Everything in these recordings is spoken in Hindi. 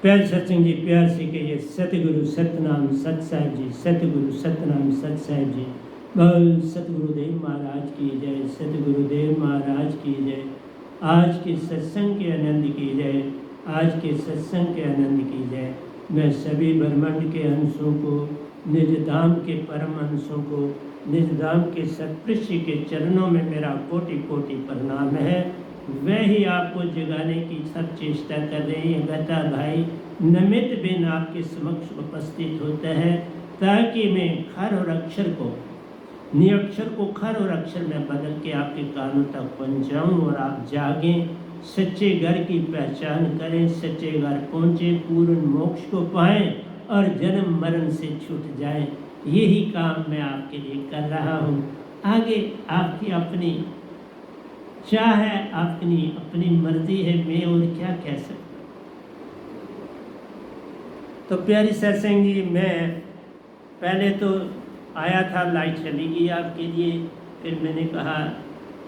प्यारे सत्संग जी, प्यार से कहिए सतगुरु सतनाम सत साहिब जी, सतगुरु सतनाम सत साहिब जी। बोल सतगुरुदेव महाराज की जय, सतगुरुदेव महाराज की जय। आज के सत्संग के आनंद की जय, आज के सत्संग के आनंद की जय। मैं सभी ब्रह्मांड के अंशों को, निज धाम के परम अंशों को, निज धाम के सत्पुरुष के चरणों में मेरा कोटि कोटि प्रणाम है। वह ही आपको जगाने की सब चेष्टा कर रहे हैं। गता भाई नमित बिन आपके समक्ष उपस्थित होता है ताकि मैं खर और अक्षर को, निअक्षर को खर और अक्षर में बदल के आपके कानों तक पहुँचाऊँ और आप जागें, सच्चे घर की पहचान करें, सच्चे घर पहुँचे, पूर्ण मोक्ष को पाएं और जन्म मरण से छूट जाएं। यही काम मैं आपके लिए कर रहा हूँ। आगे आपकी अपनी चाह है, अपनी मर्जी है, मैं और क्या कह सकता। तो प्यारी सत्संग जी, मैं पहले तो आया था, लाइट चली गई आपके लिए। फिर मैंने कहा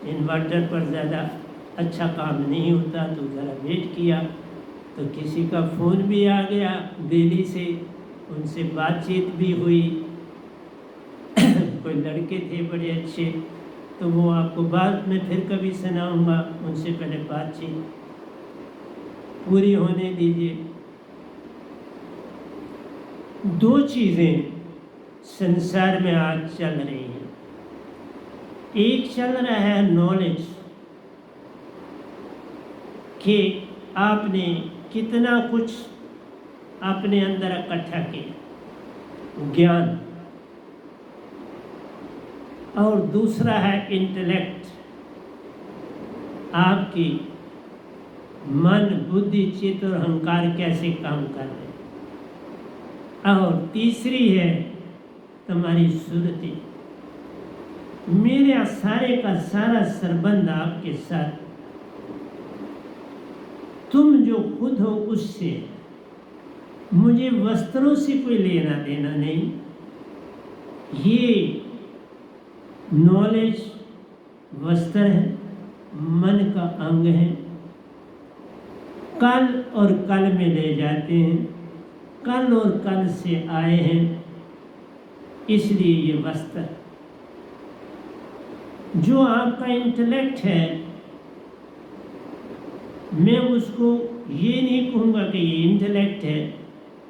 इन्वर्टर पर ज़्यादा अच्छा काम नहीं होता, तो ज़रा वेट किया तो किसी का फ़ोन भी आ गया दिल्ली से, उनसे बातचीत भी हुई। कोई लड़के थे बड़े अच्छे, तो वो आपको बाद में फिर कभी सुनाऊंगा। उनसे पहले बातचीत पूरी होने दीजिए। दो चीज़ें संसार में आज चल रही हैं। एक चल रहा है नॉलेज, कि आपने कितना कुछ अपने अंदर इकट्ठा किया, ज्ञान। और दूसरा है इंटेलेक्ट, आपकी मन, बुद्धि, चित्त और अहंकार कैसे काम कर रहे हैं। और तीसरी है तुम्हारी सुरति। मेरे सारे का सारा संबंध आपके साथ, तुम जो खुद हो उससे। मुझे वस्त्रों से कोई लेना देना नहीं। ये नॉलेज वस्त्र है, मन का अंग है, कल और कल में ले जाते हैं, कल और कल से आए हैं, इसलिए ये वस्त्र। जो आपका इंटेलेक्ट है, मैं उसको ये नहीं कहूँगा कि ये इंटेलेक्ट है,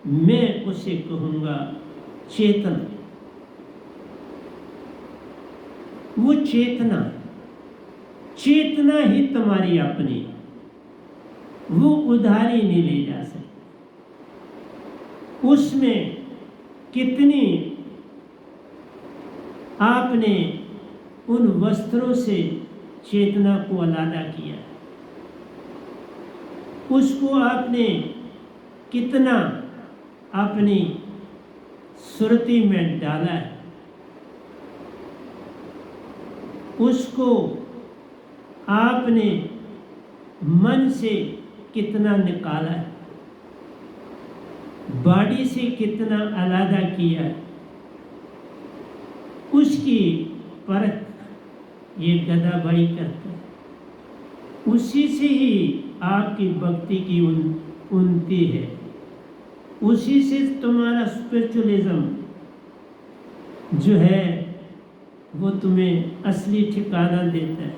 मैं उसे कहूँगा चेतन। वो चेतना, चेतना ही तुम्हारी अपनी, वो उधारी नहीं ले जा सकती। उसमें कितनी आपने उन वस्त्रों से चेतना को अलग किया, उसको आपने कितना अपनी सुरति में डाला है, उसको आपने मन से कितना निकाला है, बॉडी से कितना अलग किया है, उसकी परख ये गदा भाई करता है। उसी से ही आपकी भक्ति की उन्नति है, उसी से तुम्हारा स्पिरिचुअलिज्म जो है वो तुम्हें असली ठिकाना देता है।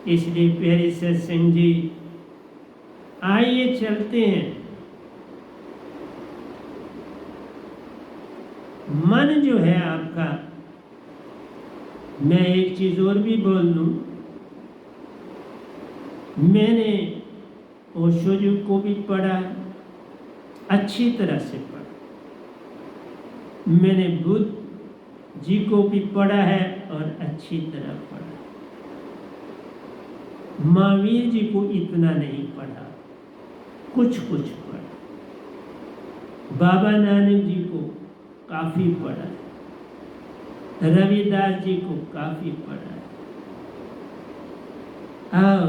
इसलिए प्यारे सत्संग जी, आइए चलते हैं। मन जो है आपका, मैं एक चीज़ और भी बोल दूं, मैंने ओशो जी को भी पढ़ा, अच्छी तरह से पढ़ा। मैंने बुद्ध जी को भी पढ़ा है और अच्छी तरह पढ़ा। महावीर जी को इतना नहीं पढ़ा, कुछ कुछ पढ़ा। बाबा नानक जी को काफ़ी पढ़ा, रविदास जी को काफ़ी पढ़ा, और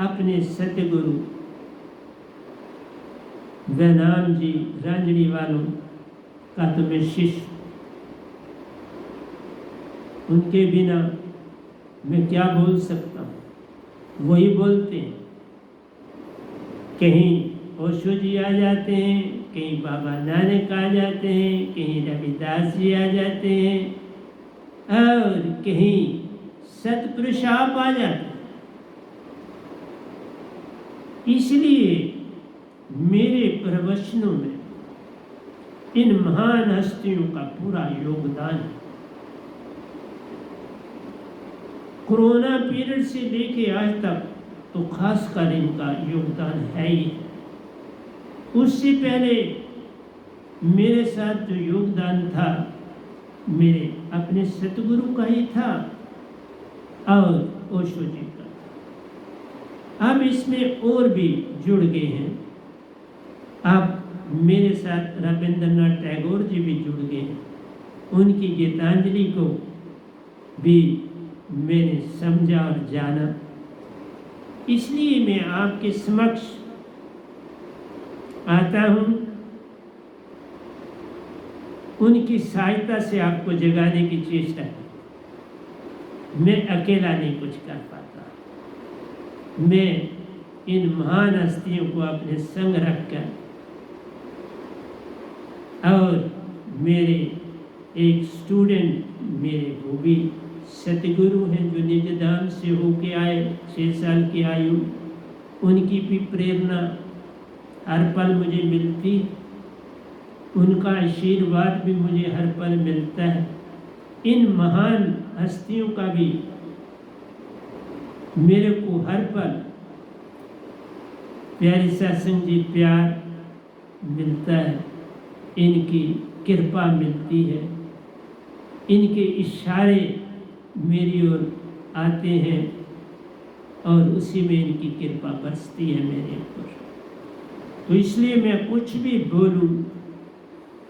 अपने सतगुरु वैनाम जी रंजनी वालों का तो मैं शिष्य, उनके बिना मैं क्या बोल सकता हूँ। वही बोलते हैं, कहीं ओशो जी आ जाते हैं, कहीं बाबा नानक आ जाते हैं, कहीं रविदास जी आ जाते हैं और कहीं सतपुरुष आप आ जाते हैं। इसलिए मेरे प्रवचनों में इन महान हस्तियों का पूरा योगदान है। कोरोना पीरियड से लेके आज तक तो खासकर इनका योगदान है ही। उससे पहले मेरे साथ जो योगदान था मेरे अपने सतगुरु का ही था और ओशो जी का। अब इसमें और भी जुड़ गए हैं। अब मेरे साथ रविंद्रनाथ टैगोर जी भी जुड़ गए हैं। उनकी गीतांजलि को भी मैंने समझा और जाना। इसलिए मैं आपके समक्ष आता हूँ उनकी सहायता से आपको जगाने की चेष्टा की। मैं अकेला नहीं कुछ कर पाता। मैं इन महान हस्तियों को अपने संग रखकर और मेरे एक स्टूडेंट मेरे वो भी सतगुरु हैं जो निजधाम से होके आए, 6 साल की आयु, उनकी भी प्रेरणा हर पल मुझे मिलती। उनका आशीर्वाद भी मुझे हर पल मिलता है। इन महान हस्तियों का भी मेरे को हर पल प्यारे सत्संग जी प्यार मिलता है, इनकी कृपा मिलती है, इनके इशारे मेरी ओर आते हैं और उसी में इनकी कृपा बरसती है मेरे ऊपर। तो इसलिए मैं कुछ भी बोलूं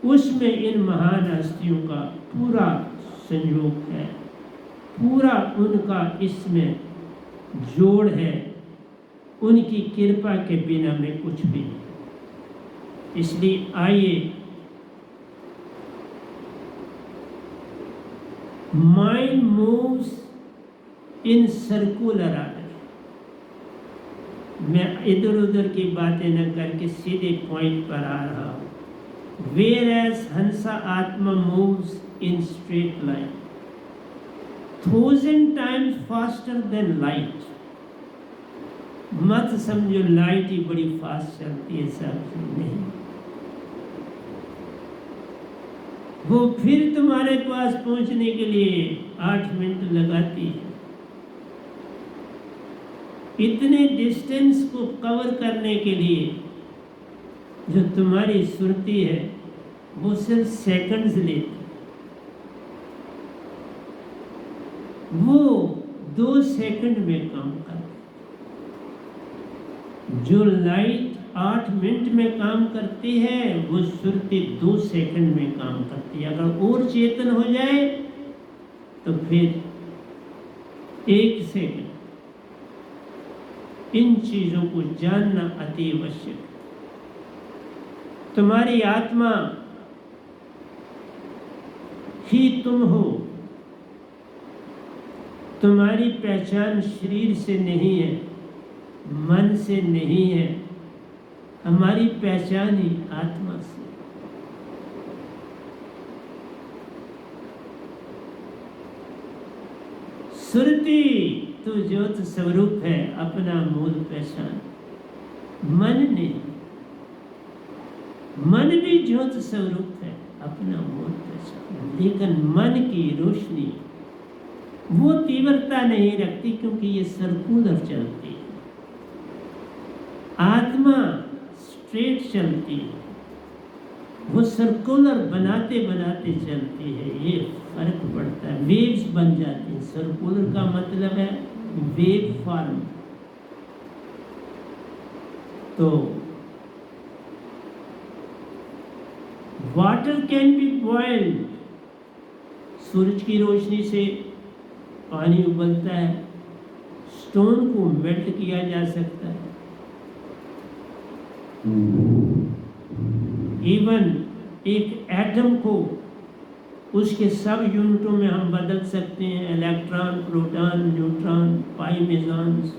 उसमें इन महान हस्तियों का पूरा संयोग है, पूरा उनका इसमें जोड़ है। उनकी कृपा के बिना मैं कुछ भी नहीं। इसलिए आइए mind moves in circular order. मैं इधर उधर की बातें न करके सीधे पॉइंट पर आ रहा हूँ। वेयर एज हंसा आत्मा moves in straight line 1000 times faster than light. मत समझो लाइट ही बड़ी फास्ट चलती है, सब नहीं। वो फिर तुम्हारे पास पहुंचने के लिए 8 मिनट लगाती है। इतने डिस्टेंस को कवर करने के लिए जो तुम्हारी सुरती है वो सिर्फ सेकंड्स लेती। वो 2 सेकंड में काम करती। जो लाइट 8 मिनट में काम करती है वो सुरती 2 सेकंड में काम करती है। अगर और चेतन हो जाए तो फिर 1 सेकंड। इन चीजों को जानना अति आवश्यक। तुम्हारी आत्मा ही तुम हो। तुम्हारी पहचान शरीर से नहीं है, मन से नहीं है। हमारी पहचान ही आत्मा से। सुरती तो ज्योत स्वरूप है, अपना मूल पहचान। मन नहीं, मन भी ज्योत स्वरूप है, अपना मूल पहचान। लेकिन मन की रोशनी वो तीव्रता नहीं रखती क्योंकि ये सर्कुलर चलती है। आत्मा स्ट्रेट चलती है, वो सर्कुलर बनाते बनाते चलती है। ये फर्क पड़ता है। वेव्स बन जाती हैं। सर्कुलर का मतलब है वेव फॉर्म। तो वाटर कैन बी बॉइल्ड। सूरज की रोशनी से पानी उबलता है। स्टोन को मेल्ट किया जा सकता है। इवन एक एटम को उसके सब यूनिटों में हम बदल सकते हैं। इलेक्ट्रॉन, प्रोटॉन, न्यूट्रॉन, पाई, मेसॉन्स,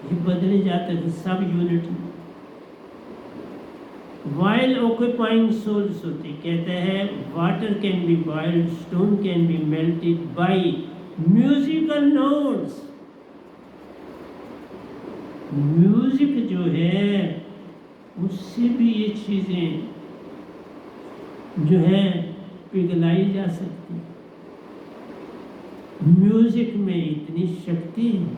ये बदले जाते हैं सब यूनिट में। वाइल ऑक्यूपाइंग सोल सुरती कहते हैं water can be boiled, stone can be melted by musical notes. Music जो है उससे भी ये चीजें जो है पिघलाई जा सकती है। म्यूजिक में इतनी शक्ति है।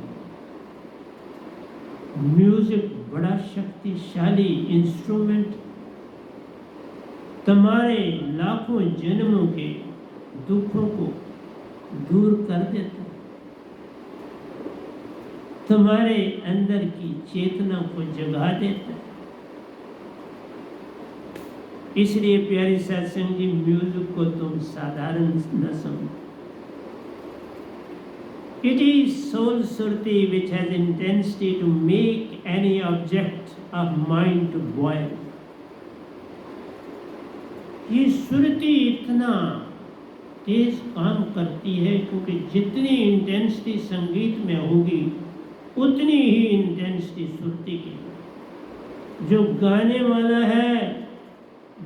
म्यूजिक बड़ा शक्तिशाली इंस्ट्रूमेंट, तुम्हारे लाखों जन्मों के दुखों को दूर कर देता है, तुम्हारे अंदर की चेतना को जगा देता है। इसलिए प्यारी सत्संग जी, म्यूजिक को तुम साधारण न समझो। It is soul surti which has intensity to make any object of mind to boil. ये सुरति इतना तेज काम करती है क्योंकि जितनी इंटेंसिटी संगीत में होगी उतनी ही इंटेंसिटी सुरति की। जो गाने वाला है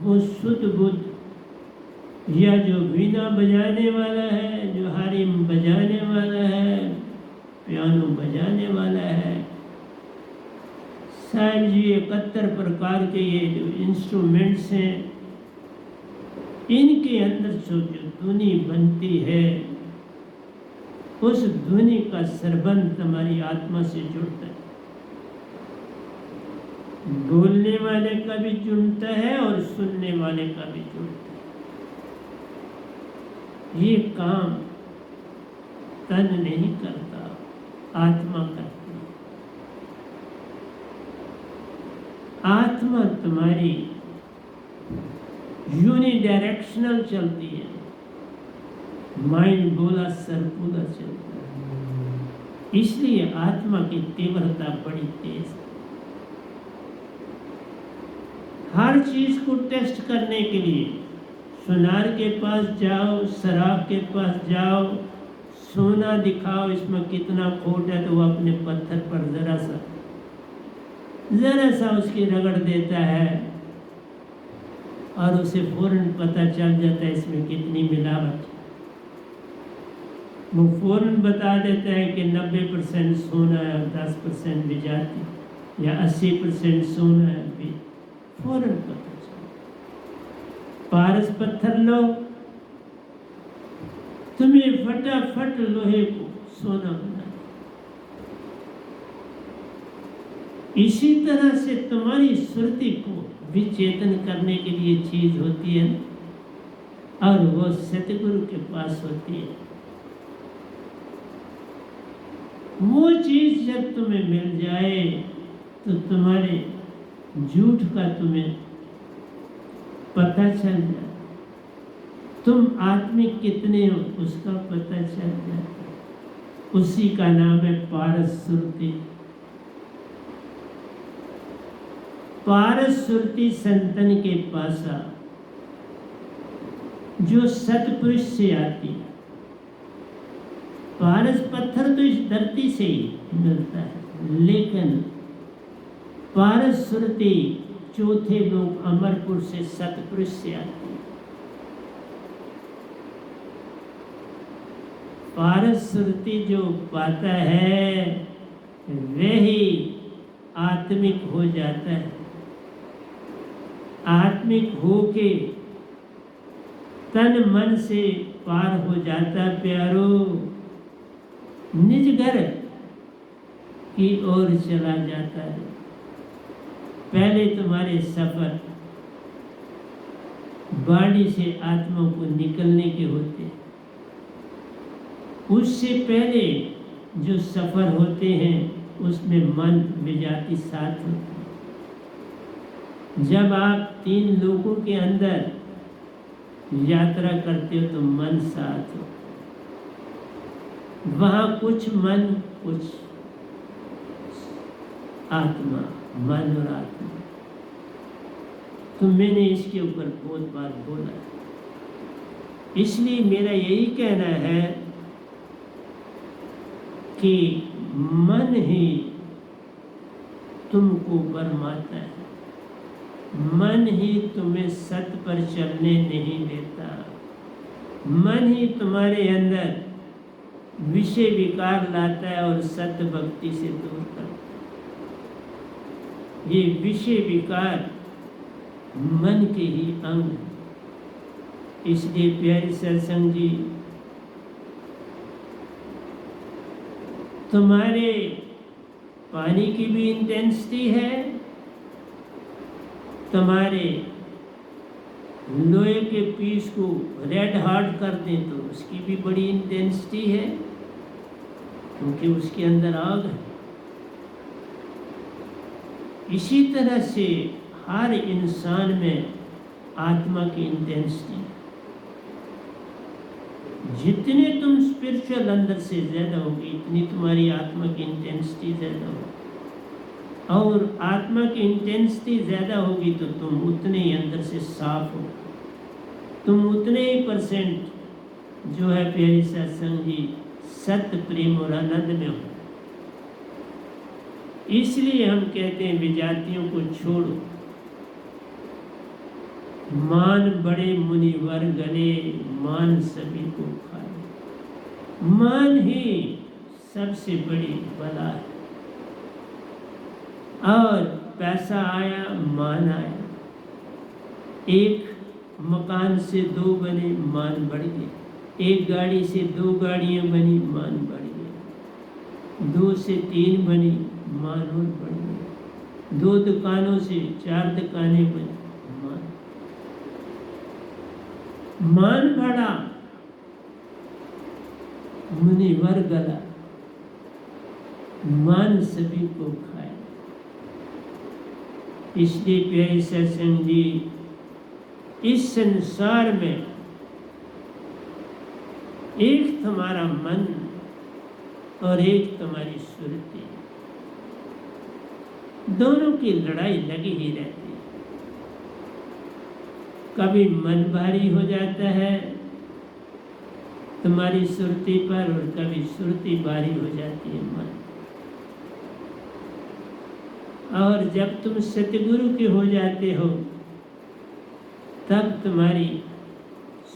वो शुद्ध बुद्ध, या जो वीणा बजाने वाला है, जो हारिम बजाने वाला है, पियानो बजाने वाला है, साहब जी 71 प्रकार के ये जो इंस्ट्रूमेंट्स हैं, इनके अंदर जो धुनी बनती है उस ध्वनि का संबंध तुम्हारी आत्मा से जुड़ता है। बोलने वाले का भी जुड़ता है और सुनने वाले का भी जुड़ता है। ये काम तन नहीं करता, आत्मा करती है। आत्मा तुम्हारी यूनिडायरेक्शनल चलती है, माइंड बोला सर्कुलर चलता है। इसलिए आत्मा की तीव्रता बड़ी तेज है। हर चीज को टेस्ट करने के लिए सुनार के पास जाओ, शराब के पास जाओ, सोना दिखाओ इसमें कितना खोट है, तो वो अपने पत्थर पर जरा सा उसकी रगड़ देता है और उसे फौरन पता चल जाता है इसमें कितनी मिलावट। वो फौरन बता देता है कि 90% सोना है और 10% बिजाती, या 80% सोना है, भी फौरन पता चला। पारस पत्थर लो, तुम्हें फटाफट लोहे को सोना बना। इसी तरह से तुम्हारी सुरति को विचेतन करने के लिए चीज होती है और वो सतगुरु के पास होती है। वो चीज जब तुम्हें मिल जाए तो तुम्हारे झूठ का तुम्हें पता चल जाए, तुम आत्मिक कितने हो उसका पता चल जाए। उसी का नाम है पारस सुरति। पारस सुरति संतन के पासा जो सतपुरुष से आती है। पारस पत्थर तो इस धरती से ही मिलता है, लेकिन पारस सुरति चौथे लोग अमरपुर से सतपुरुष से आती है। पारस सुरति जो पाता है वही आत्मिक हो जाता है। आत्मिक होके तन मन से पार हो जाता प्यारो, निज घर की ओर चला जाता है। पहले तुम्हारे सफर बॉडी से आत्मा को निकलने के होते, उससे पहले जो सफर होते हैं उसमें मन विजाति साथ होता है। जब आप 3 लोगों के अंदर यात्रा करते हो तो मन साथ हो, वहाँ कुछ मन कुछ आत्मा, मन और आत्मा। तो मैंने इसके ऊपर बहुत बार बोला, इसलिए मेरा यही कहना है कि मन ही तुमको बरमाता है। मन ही तुम्हें सत्य पर चलने नहीं देता। मन ही तुम्हारे अंदर विषय विकार लाता है और सत्य भक्ति से दूर करता है। ये विषय विकार मन के ही अंग है। इसलिए प्यारे सत्संग जी, तुम्हारे पानी की भी इंटेंसिटी है, तुम्हारे लोहे के पीस को रेड हार्ड कर दें तो उसकी भी बड़ी इंटेंसिटी है, क्योंकि उसके अंदर आग है। इसी तरह से हर इंसान में आत्मा की इंटेंसिटी, जितने तुम स्पिरिचुअल अंदर से ज़्यादा होगी इतनी तुम्हारी आत्मा की इंटेंसिटी ज़्यादा होगी, और आत्मा की इंटेंसिटी ज़्यादा होगी तो तुम उतने ही अंदर से साफ हो, तुम उतने ही % जो है प्यारी सत्संग जी सत्य प्रेम और आनंद में हो। इसलिए हम कहते हैं विजातियों को छोड़ो, मान बड़े मुनिवर गले, मान सभी को खाए। मान ही सबसे बड़ी बला है, और पैसा आया मान आया, एक मकान से 2 बने मान बढ़ गए, एक गाड़ी से 2 गाड़ियां बनी मान बढ़ गए, 2 से 3 बनी मान और बढ़ गए, 2 दुकानों से 4 दुकानें बनी मान बढ़ा, मुनिवर गला, मान सभी को खाए। इसलिए प्यारे सत्संग जी, इस संसार में एक तुम्हारा मन और एक तुम्हारी सुरती, दोनों की लड़ाई लगी ही रहती है। कभी मन भारी हो जाता है तुम्हारी सुरती पर, और कभी सुरती भारी हो जाती है मन। और जब तुम सतगुरु के हो जाते हो तब तुम्हारी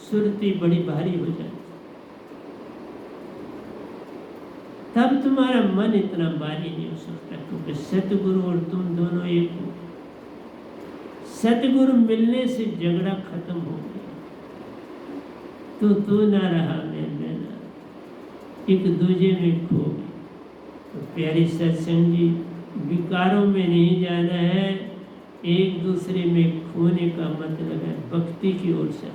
सुरती बड़ी भारी हो जाती है, तब तुम्हारा मन इतना भारी नहीं हो सकता, क्योंकि सतगुरु और तुम दोनों एक हो। सतगुरु मिलने से झगड़ा खत्म हो गया, तू ना रहा, मैं ना, एक दूजे में खो गए। तो प्यारी सत्संग जी, विकारों में नहीं जाना है, एक दूसरे में खोने का मतलब है भक्ति की ओर से।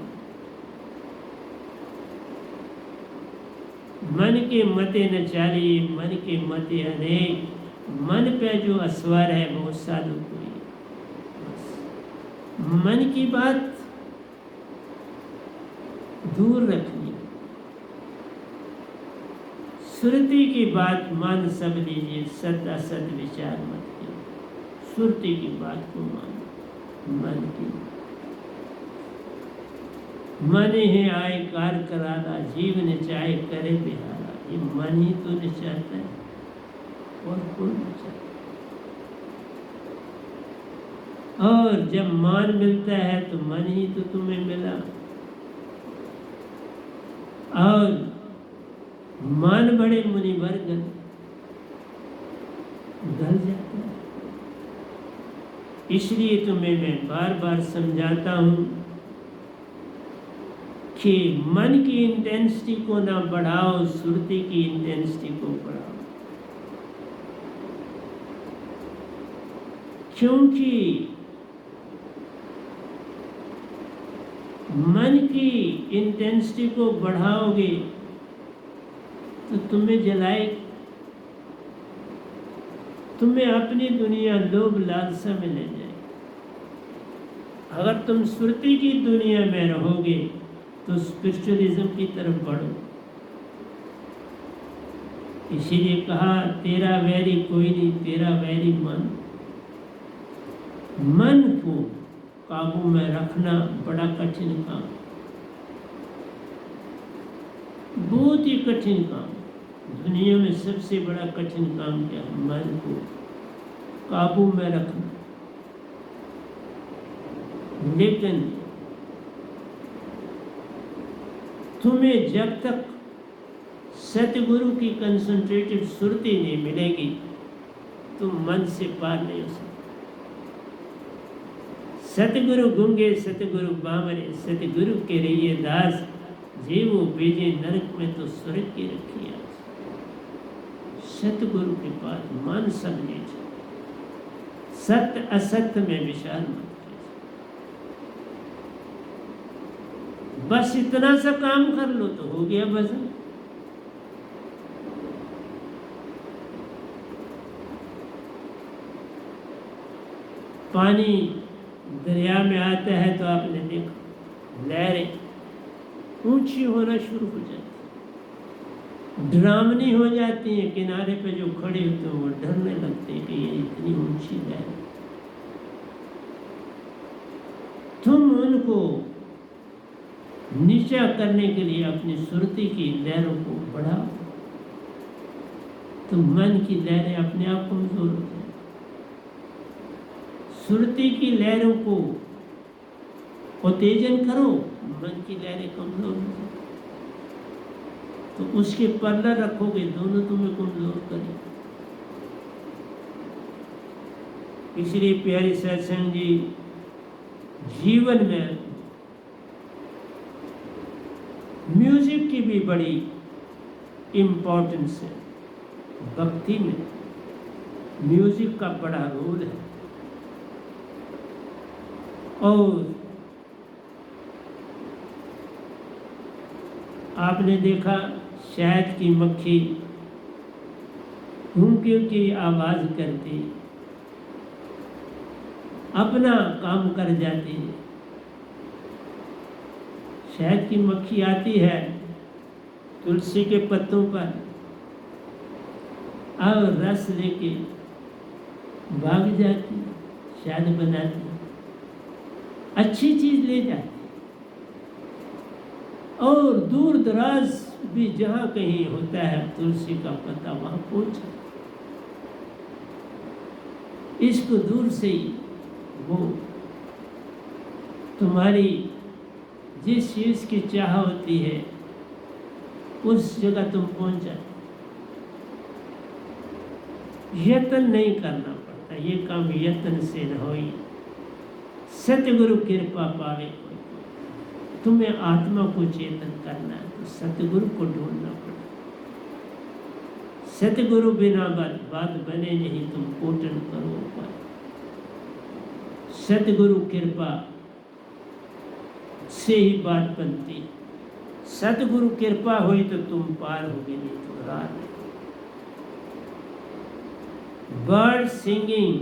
मन के मते न चालिए, मन के मते अनेक, मन पे जो असवार है वो साधु कोई। मन की बात दूर रखनी, सुरती की बात मान सब लीजिए, सत असत विचार मत कीजिए। सुरती की बात को मान, मन की मन ही आए कार कराना, जीव ने चाहे करे बिहारा। ये मन ही तो नहीं चाहता है और कोई नहीं चाहता। और जब मान मिलता है तो मन ही तो तुम्हें मिला, और मान बड़े मुनिवर गल जाता है। इसलिए तुम्हें मैं बार बार समझाता हूं कि मन की इंटेंसिटी को ना बढ़ाओ, सुरती की इंटेंसिटी को बढ़ाओ। क्योंकि मन की इंटेंसिटी को बढ़ाओगे तो तुम्हें जलाए, तुम्हें अपनी दुनिया लोभ लालसा में ले जाए। अगर तुम सुरती की दुनिया में रहोगे तो स्पिरिचुअलिज्म की तरफ बढ़ो। इसीलिए कहा तेरा वैरी कोई नहीं, तेरा वैरी मन। मन को काबू में रखना बड़ा कठिन काम, बहुत ही कठिन काम। दुनिया में सबसे बड़ा कठिन काम क्या है? मन को काबू में रखना। लेकिन तुम्हें जब तक सतगुरु की कंसंट्रेटेड सुरती नहीं मिलेगी, तुम मन से पार नहीं हो सकते। सतगुरु गूंगे सतगुरु बामरे, सतगुरु के रहिए दास, जीवो भेजे नरक में तो स्वर्ग की रखी आस। सतगुरु के पास मन सब लीजिए, सत्य असत्य में विचार मत कीजिए, बस इतना सा काम कर लो तो हो गया भजन। पानी दरिया में आता है तो आपने देखा लहरें ऊंची होना शुरू हो जाती, डरावनी हो जाती हैं। किनारे पे जो खड़े होते हैं वो डरने लगते हैं कि ये इतनी ऊंची लहर। तुम उनको नीचा करने के लिए अपनी सुरती की लहरों को बढ़ाओ, तो मन की लहरें अपने आप कमजोर हो जाए। सुरती की लहरों को उत्तेजन करो, मन की लहरें कमजोर हो जाए, तो उसके पल्ला रखोगे, दोनों तुम्हें कमजोर करें। इसलिए प्यारे सत्संग जी, जीवन में म्यूजिक की भी बड़ी इम्पोर्टेंस है। भक्ति में म्यूजिक का बड़ा रोल है। और आपने देखा शहद की मक्खी घूंघियों की आवाज करती अपना काम कर जाती है। शहद की मक्खी आती है तुलसी के पत्तों पर और रस लेके भाग जाती, शहद बनाती, अच्छी चीज ले जाती, और दूर दराज भी जहाँ कहीं होता है तुलसी का पत्ता वहां पहुंचा। इसको दूर से ही वो तुम्हारी जिस चीज की चाह होती है उस जगह तुम पहुंच जाते। यत्न नहीं करना पड़ता, ये काम यत्न से न होई, सतगुरु कृपा पावे कोई। तुम्हें आत्मा को चेतन करना है तो सतगुरु को ढूंढना पड़ेगा। सतगुरु बिना बात बने नहीं, तुम कोटन करो पर। सतगुरु कृपा से ही बात बनती। सतगुरु कृपा हुई तो तुम पार होगे, नहीं तो राह नहीं। Bird singing,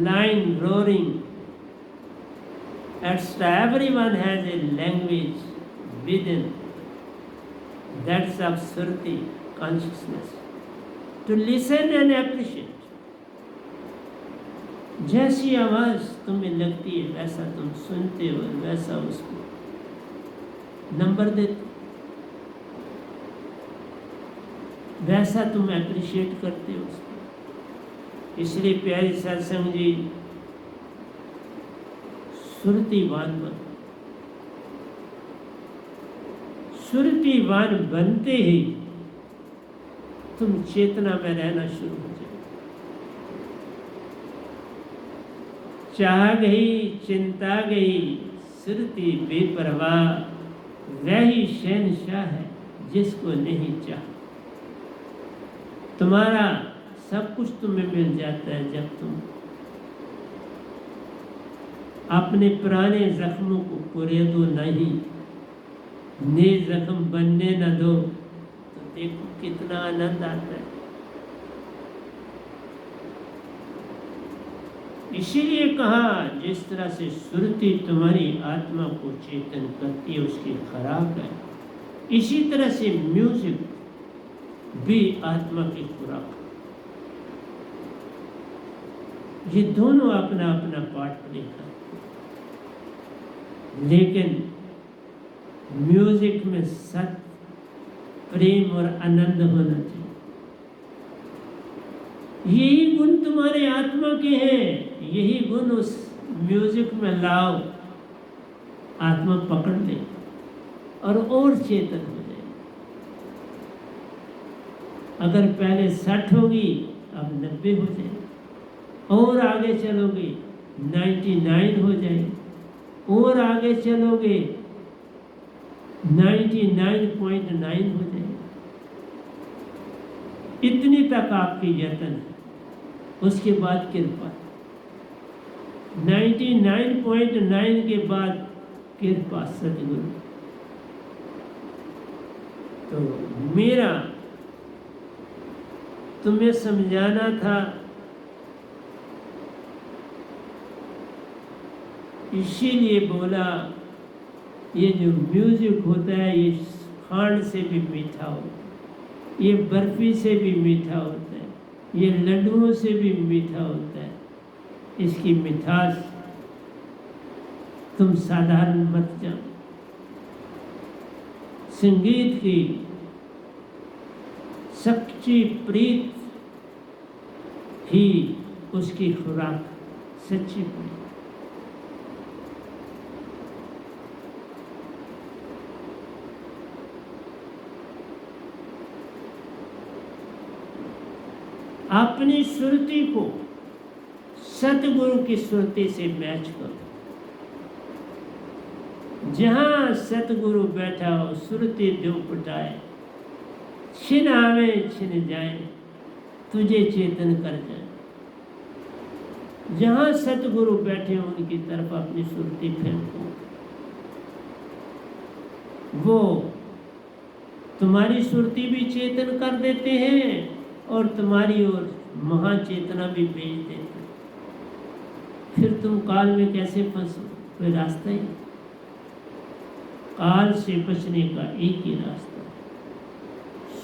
line roaring, everyone has a language within, that's of Surti consciousness, to listen and appreciate. जैसी आवाज तुम्हें लगती है वैसा तुम सुनते हो, वैसा उसको नंबर देते, वैसा तुम एप्रिशिएट करते हो उसको। इसलिए प्यारे सत्संग जी, सुरतीवान बनो। सुरतीवान बनते ही तुम चेतना में रहना शुरू हो जाए। चाह गई चिंता गई, सुरती बेपरवाह, वही शहंशाह है जिसको नहीं चाह। तुम्हारा सब कुछ तुम्हें मिल जाता है जब तुम अपने पुराने जख्मों को पूरे दो नहीं, नए जख्म बनने न दो, तो देखो कितना आनंद आता है। इसीलिए कहा, जिस तरह से सुरती तुम्हारी आत्मा को चेतन करती है, उसकी खुराक है, इसी तरह से म्यूजिक भी आत्मा की खुराक। ये दोनों अपना अपना पार्ट प्ले करते, लेकिन म्यूजिक में सत्य, प्रेम और आनंद होना चाहिए। यही गुण तुम्हारे आत्मा के हैं, यही गुण उस म्यूजिक में लाओ आत्मा पकड़ ले और चेतन हो जाए। अगर पहले 60 होगी अब 90 हो जाए, और आगे चलोगे 99 हो जाए, और आगे चलोगे 99.9 हो जाए। इतनी तक आपकी यत्न है, उसके बाद कृपा। 99.9 के बाद कृपा सतगुरु। तो मेरा तुम्हें समझाना था, इसीलिए बोला ये जो म्यूजिक होता है ये खांड से भी मीठा होता है, ये बर्फी से भी मीठा होता है, ये लड्डुओं से भी मीठा होता है। इसकी मिठास तुम साधारण मत जानो। संगीत की सच्ची प्रीत ही उसकी खुराक, सच्ची प्रीत। अपनी सुरती को सतगुरु की सुरती से मैच करो। जहां सतगुरु बैठा हो सुरती जो पटाए, छिन आवे छिन जाए, तुझे चेतन कर जाए। जहां सतगुरु बैठे हो उनकी तरफ अपनी सुरती फेंको, वो तुम्हारी सुरती भी चेतन कर देते हैं और तुम्हारी ओर महाचेतना भी भेज देते हैं। फिर तुम काल में कैसे फंसो? कोई रास्ता ही नहीं। काल से बचने का एक ही रास्ता,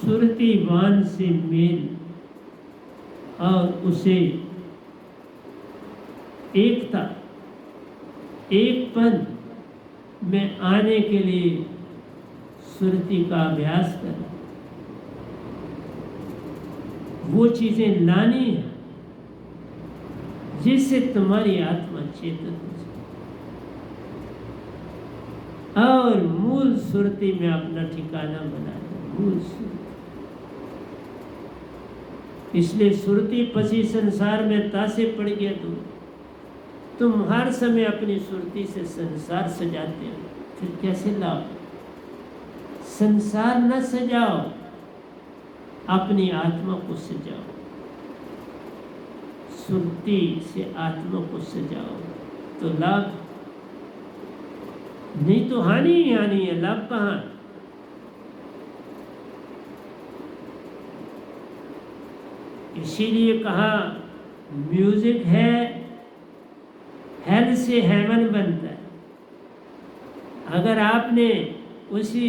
सुरतीवान से मेल और उसे एकता एकपन में आने के लिए सुरती का अभ्यास करें। वो चीजें लानी है जिससे तुम्हारी आत्मा चेतन हो जाए और मूल सुरती में अपना ठिकाना बना दे। मूल सुरती, इसलिए सुरती पसी संसार में तासे पड़ गया। तुम हर समय अपनी सुरती से संसार सजाते हो, फिर कैसे लाओ? संसार न सजाओ, अपनी आत्मा को सजाओ। सुरती से आत्मा को सजाओ तो लाभ, नहीं तो हानि ही हानि है, लाभ कहाँ? इसीलिए कहा म्यूजिक है, हेल से हेवन बनता है। अगर आपने उसी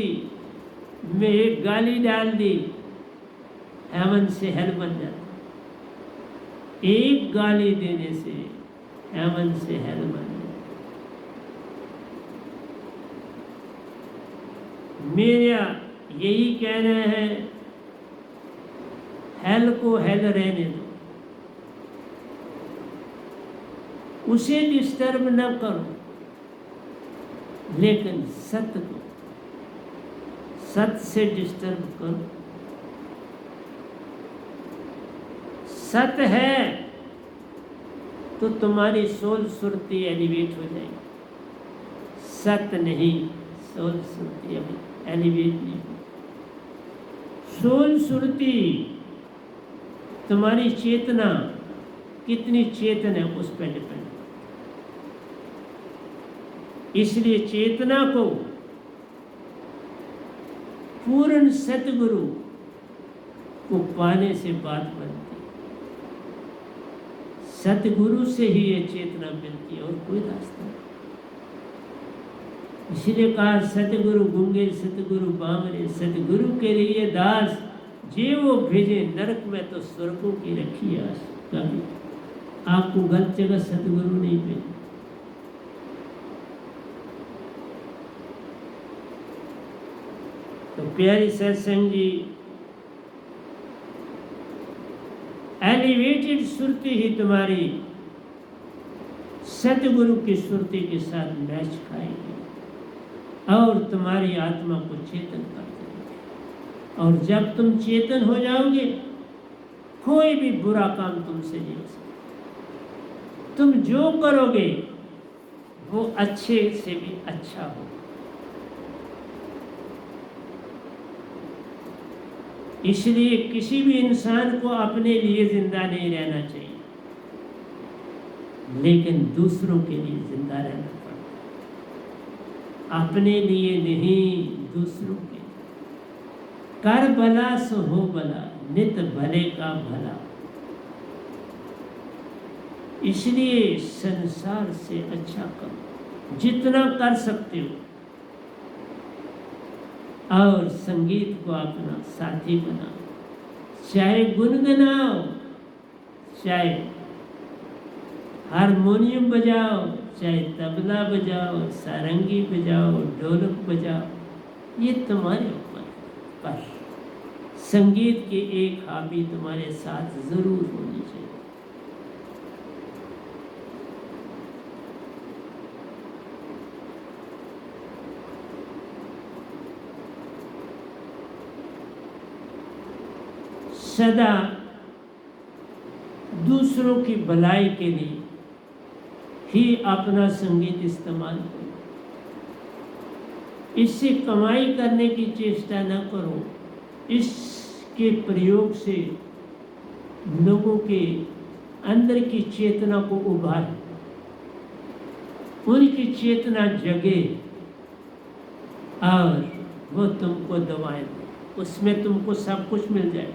में एक गाली डाल दी, हेवन से हेल बन जाता। एक गाली देने से हेवन से हेल बन जाता। मेरा यही कहना है, हेल को हेल रहने दो, उसे डिस्टर्ब न करो, लेकिन सत्य को सत्य से डिस्टर्ब करो। सत्य है तो तुम्हारी सोल सुरती एलिवेट हो जाएगी। सत्य नहीं, सोल सुरती एलिवेट नहीं। सोल सुरती तुम्हारी चेतना कितनी चेतन है उस पर डिपेंड। इसलिए चेतना को पूर्ण सतगुरु को पाने से बात बनती। सतगुरु से ही ये चेतना मिलती है और कोई रास्ता नहीं। इसलिए कहा सतगुरु गूंगे सतगुरु बामरे, सतगुरु के लिए दास जे वो भेजे नरक में तो स्वर्गों की रखी आस। कभी आपको गलत जगह सतगुरु नहीं भेजे। तो प्यारी सत्संग जी, एलिवेटेड सुरती ही तुम्हारी सतगुरु की सुरती के साथ मैच खाएगी। और तुम्हारी आत्मा को चेतन कर देंगे। और जब तुम चेतन हो जाओगे, कोई भी बुरा काम तुमसे नहीं हो सकता। तुम जो करोगे वो अच्छे से भी अच्छा हो। इसलिए किसी भी इंसान को अपने लिए जिंदा नहीं रहना चाहिए, लेकिन दूसरों के लिए जिंदा रहना पड़ता। अपने लिए नहीं, दूसरों के। कर भला सो हो भला, नित भले का भला। इसलिए संसार से अच्छा करो जितना कर सकते हो, और संगीत को अपना साथी बनाओ। चाहे गुनगुनाओ, चाहे हारमोनियम बजाओ, चाहे तबला बजाओ, सारंगी बजाओ, ढोलक बजाओ, ये तुम्हारे ऊपर। पर संगीत की एक हॉबी तुम्हारे साथ जरूर होनी चाहिए। सदा दूसरों की भलाई के लिए ही अपना संगीत इस्तेमाल करो। इससे कमाई करने की चेष्टा न करो। इसके प्रयोग से लोगों के अंदर की चेतना को उभार, उनकी चेतना जगे और वो तुमको दवाएं दे। उसमें तुमको सब कुछ मिल जाए।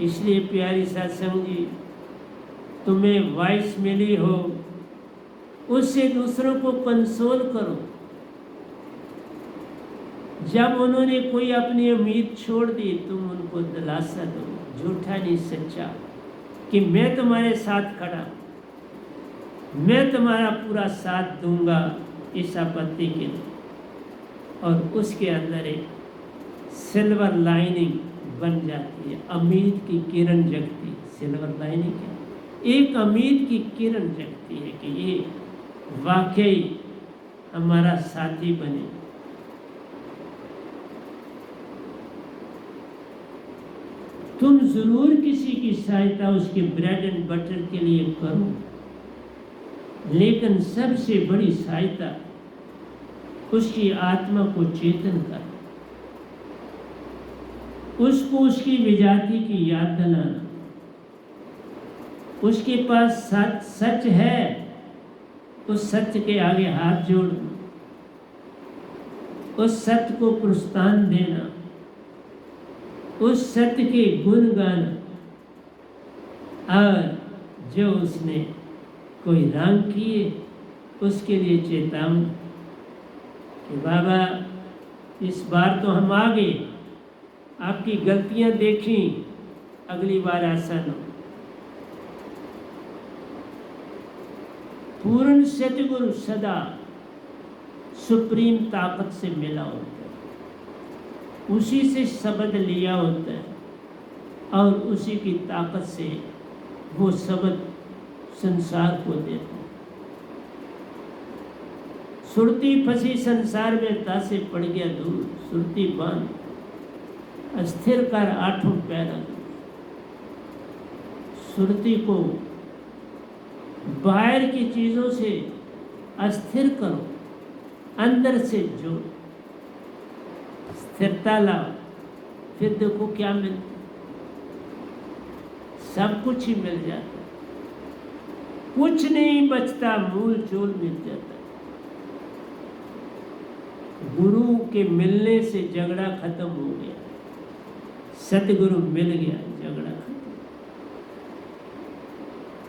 इसलिए प्यारी सत्संग जी, तुम्हें वॉइस मिली हो, उससे दूसरों को कंसोल करो। जब उन्होंने कोई अपनी उम्मीद छोड़ दी, तुम उनको दिलासा दो, झूठा नहीं सच्चा, कि मैं तुम्हारे साथ खड़ा, मैं तुम्हारा पूरा साथ दूंगा इस आपत्ति के लिए। और उसके अंदर एक सिल्वर लाइनिंग बन जाती है, उम्मीद की किरण जगती है। सिल्वर लाइनिंग है, एक उम्मीद की किरण जगती है कि ये वाकई हमारा साथी बने। तुम जरूर किसी की सहायता उसके ब्रेड एंड बटर के लिए करो, लेकिन सबसे बड़ी सहायता उसकी आत्मा को चेतन कर, उसको उसकी विजाति की याद दिलाना। उसके पास सच है, उस सत्य के आगे हाथ जोड़ना, उस सत्य को प्रोत्साहन देना, उस सत्य के गुण गाना। और जो उसने कोई रंग किए, उसके लिए चेतावनी कि बाबा इस बार तो हम आ गए, आपकी गलतियां देखी, अगली बार ऐसा न हो। पूर्ण सतगुरु सदा सुप्रीम ताकत से मिला होता है, उसी से शब्द लिया होता है और उसी की ताकत से वो शब्द संसार को देता है। सुरती फंसी संसार में, तासे पड़ गया दूर, सुरती बांध अस्थिर कर आठों पैरा। सुरती को बाहर की चीजों से अस्थिर करो, अंदर से जोड़, स्थिरता लाओ, फिर देखो क्या मिलता, सब कुछ ही मिल जाता, कुछ नहीं बचता, मूल चूल मिल जाता। गुरु के मिलने से झगड़ा खत्म हो गया, सतगुरु मिल गया, झगड़ा खत्म।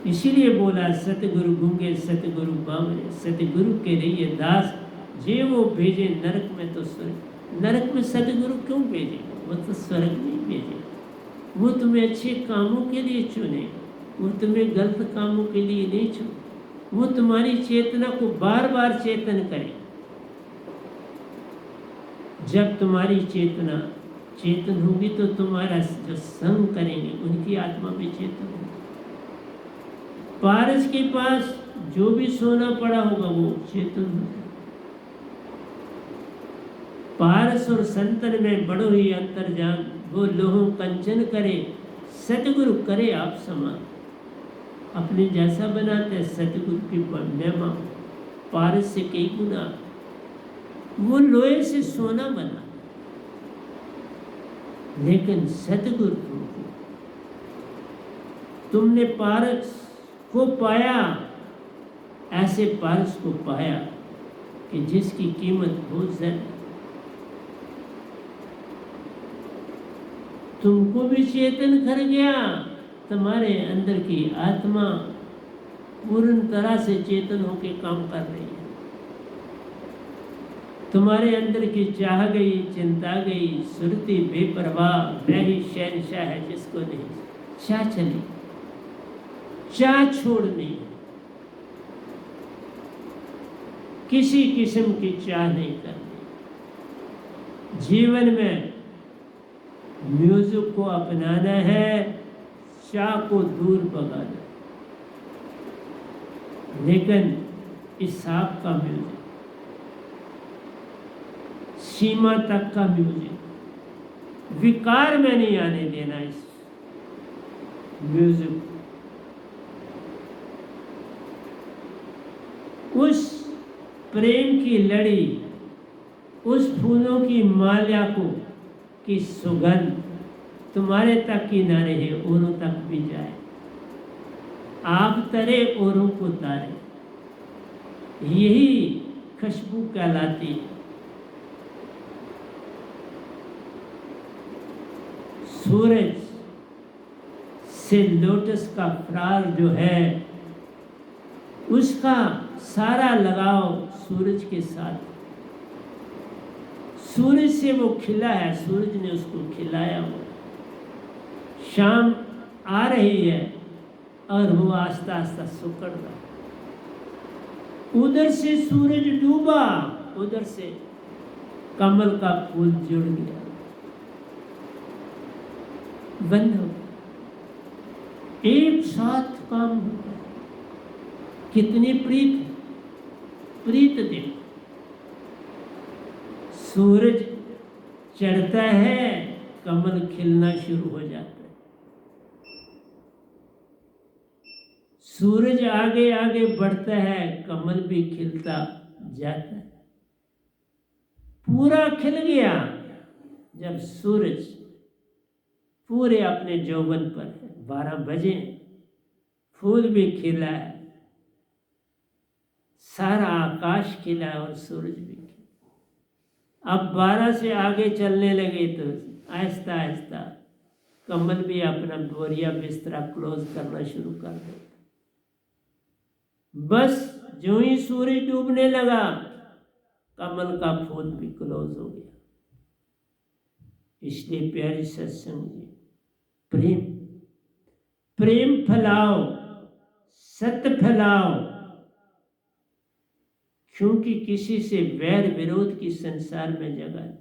इसीलिए बोला सतगुरु गूंगे सतगुरु बावरे, सतगुरु के रहिए दास, जे वो भेजे नरक में तो स्वर्ग। नरक में सतगुरु क्यों भेजे? वो तो स्वर्ग नहीं भेजे, वो तुम्हें अच्छे कामों के लिए चुने, वो तुम्हें गलत कामों के लिए नहीं चुने। वो तुम्हारी चेतना को बार बार चेतन करे। जब तुम्हारी चेतना चेतन होगी तो तुम्हारा जो संग करेंगे उनकी आत्मा भी चेतन होगी। पारस के पास जो भी सोना पड़ा होगा वो चेतन होता है। पारस और संतन में बड़ो ही अंतर जान, वो लोहो कंचन करे सतगुरु करे आप समान। अपने जैसा बनाते सतगुरु की महिमा पारस से कई गुना, वो लोहे से सोना बना, लेकिन सतगुरु तुमने पारस को पाया, ऐसे पारस को पाया कि जिसकी कीमत बहुत ज्यादा। तुमको भी चेतन कर गया, तुम्हारे अंदर की आत्मा पूर्ण तरह से चेतन होकर काम कर रही है। तुम्हारे अंदर की चाह गई, चिंता गई, सुरती बेपरवाह, मैं ही शहंशाह है जिसको नहीं चाह चली, चाह छोड़नी, किसी किस्म की चाह नहीं करनी। जीवन में म्यूजिक को अपनाना है, चाह को दूर भगाना। लेकिन इस सांप का म्यूजिक, सीमा तक का म्यूजिक, विकार में नहीं आने देना। इस म्यूजिक उस प्रेम की लड़ी, उस फूलों की माल्या को की सुगंध तुम्हारे तक ही न रहे, औरों तक भी जाए। आप तरे औरों को तारे, यही खुशबू कहलाती है। सूरज से लोटस का फ्लावर जो है, उसका सारा लगाव सूरज के साथ। सूरज से वो खिला है, सूरज ने उसको खिलाया हुआ। शाम आ रही है और वो आस्ता आस्ता सुकड़ रहा। उधर से सूरज डूबा, उधर से कमल का फूल जुड़ गया, बंद हो गया। एक साथ काम होता है। कितनी प्रीत देखो। सूरज चढ़ता है, कमल खिलना शुरू हो जाता है। सूरज आगे आगे बढ़ता है, कमल भी खिलता जाता है। पूरा खिल गया जब सूरज पूरे अपने यौवन पर है। 12 बजे फूल भी खिला है, सारा आकाश खिला और सूरज भी खिला। अब 12 से आगे चलने लगे तो आहिस्ता आहिस्ता कमल भी अपना बोरिया बिस्तरा क्लोज करना शुरू कर देता। बस जो ही सूरज डूबने लगा, कमल का फूल भी क्लोज हो गया। इसलिए प्यारी सत्संग जी, प्रेम फैलाओ, सत्य फैलाओ, क्योंकि किसी से वैर विरोध की संसार में जगह नहीं।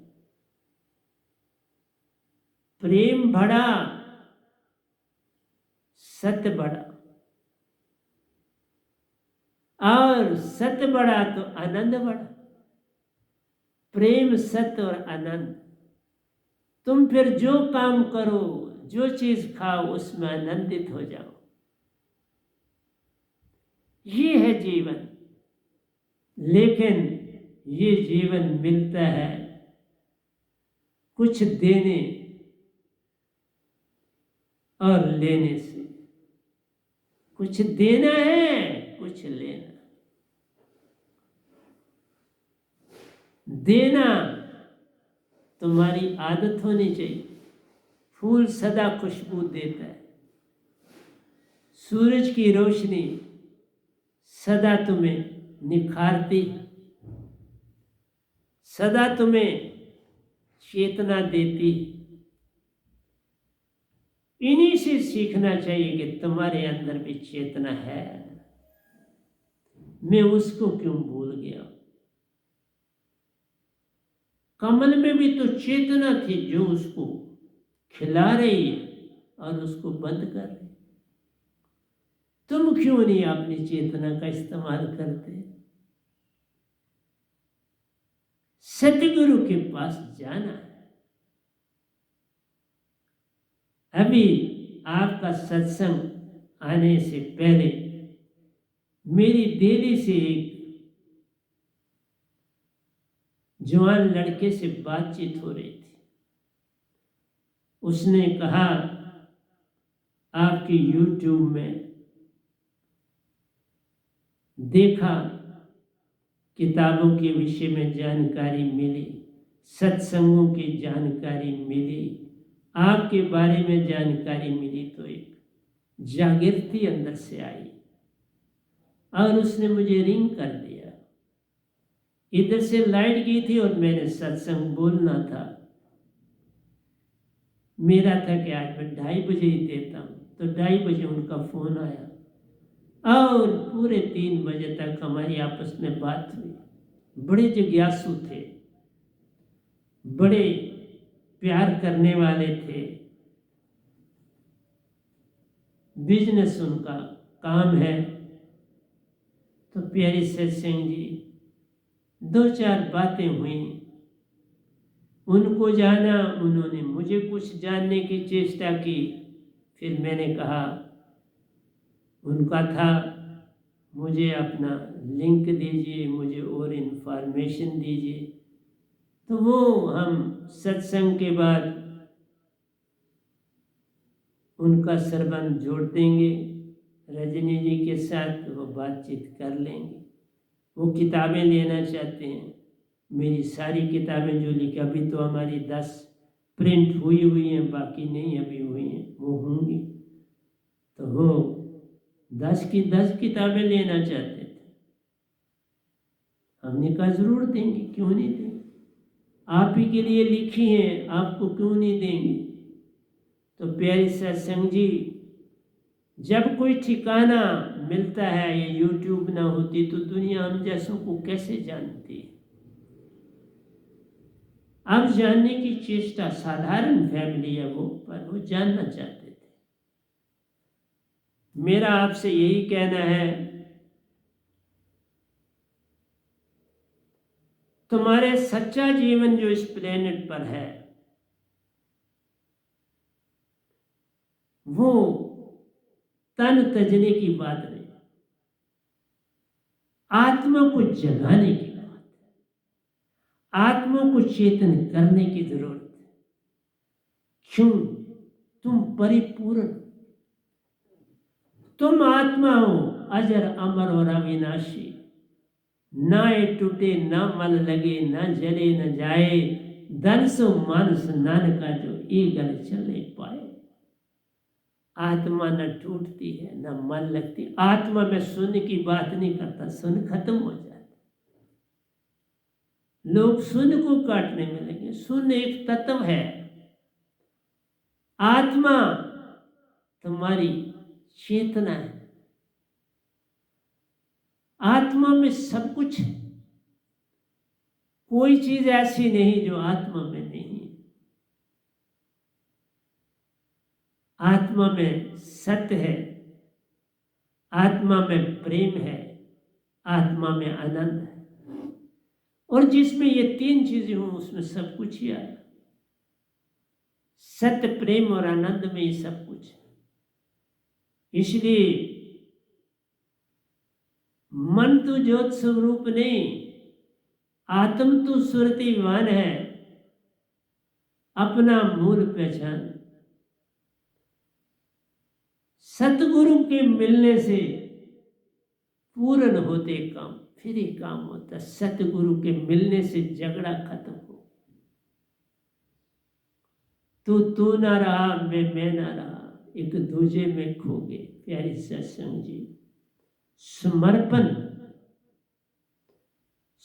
प्रेम बढ़ा, सत्य बढ़ा, और सत्य बढ़ा तो आनंद बढ़ा। प्रेम, सत्य और आनंद, तुम फिर जो काम करो, जो चीज खाओ, उसमें आनंदित हो जाओ। ये है जीवन। लेकिन ये जीवन मिलता है कुछ देने और लेने से। कुछ देना है, कुछ लेना। देना तुम्हारी आदत होनी चाहिए। फूल सदा खुशबू देता है, सूरज की रोशनी सदा तुम्हें निखारती, सदा तुम्हें चेतना देती। इन्हीं से सीखना चाहिए कि तुम्हारे अंदर भी चेतना है, मैं उसको क्यों भूल गया। कमल में भी तो चेतना थी जो उसको खिला रही है और उसको बंद कर रही। तुम क्यों नहीं अपनी चेतना का इस्तेमाल करते? सतगुरु के पास जाना है। अभी आपका सत्संग आने से पहले मेरी दिल्ली से एक जवान लड़के से बातचीत हो रही थी। उसने कहा, आपके YouTube में देखा, किताबों के विषय में जानकारी मिली, सत्संगों की जानकारी मिली, आपके बारे में जानकारी मिली, तो एक जागृति अंदर से आई और उसने मुझे रिंग कर दिया। इधर से लाइट गई थी और मैंने सत्संग बोलना था। मेरा था कि आज मैं 2:30 बजे ही देता हूँ, तो 2:30 बजे उनका फ़ोन आया और पूरे 3 बजे तक हमारी आपस में बात हुई। बड़े जिज्ञासु थे, बड़े प्यार करने वाले थे। बिजनेस उनका काम है। तो प्यारी सत्संग जी, 2-4 बातें हुई, उनको जाना, उन्होंने मुझे कुछ जानने की चेष्टा की। फिर मैंने कहा, उनका था मुझे अपना लिंक दीजिए, मुझे और इन्फॉर्मेशन दीजिए। तो वो हम सत्संग के बाद उनका सरबंध जोड़ देंगे, रजनी जी के साथ वो बातचीत कर लेंगे। वो किताबें लेना चाहते हैं, मेरी सारी किताबें जो लिखी, अभी तो हमारी 10 प्रिंट हुई हैं, बाकी नहीं अभी हुई हैं, वो होंगी। तो वो 10 की 10 किताबें लेना चाहते थे। हमने कहा ज़रूर देंगे, क्यों नहीं देंगे, आप ही के लिए लिखी हैं, आपको क्यों नहीं देंगे। तो प्यारी सत्संग जी, जब कोई ठिकाना मिलता है, ये YouTube ना होती तो दुनिया हम जैसों को कैसे जानती है। अब जानने की चेष्टा, साधारण फैमिली है वो, पर वो जानना चाहते थे। मेरा आपसे यही कहना है, तुम्हारे सच्चा जीवन जो इस प्लेनेट पर है, वो तन तजने की बात नहीं, आत्मा को जगाने की बात है, आत्मा को चेतन करने की जरूरत है। क्यों? तुम परिपूर्ण, तुम आत्मा हो, अजर अमर और अविनाशी, ना ये टूटे, ना मल लगे, ना जले न जाए, धन सो मानस नानका जो ये गल चले पाए। आत्मा न टूटती है, न मल लगती। आत्मा में शून्य की बात नहीं करता, शून्य खत्म हो जाता। लोग शून्य को काटने में लगे। शून्य एक तत्व है। आत्मा तुम्हारी चेतना है, आत्मा में सब कुछ है, कोई चीज ऐसी नहीं जो आत्मा में नहीं है। आत्मा में सत्य है, आत्मा में प्रेम है, आत्मा में आनंद है। और जिसमें ये 3 चीजें हों उसमें सब कुछ ही आया। सत्य, प्रेम और आनंद में ही सब कुछ है। इसलिए मन तो ज्योत स्वरूप नहीं, आत्म तो सुरतिवान है, अपना मूल पहचान। सतगुरु के मिलने से पूर्ण होते काम, फिर ही काम होता। सतगुरु के मिलने से झगड़ा खत्म हो। तू ना रहा, मैं ना रहा, एक दूजे में खो गए। प्यारी सत्संग जी, समर्पण,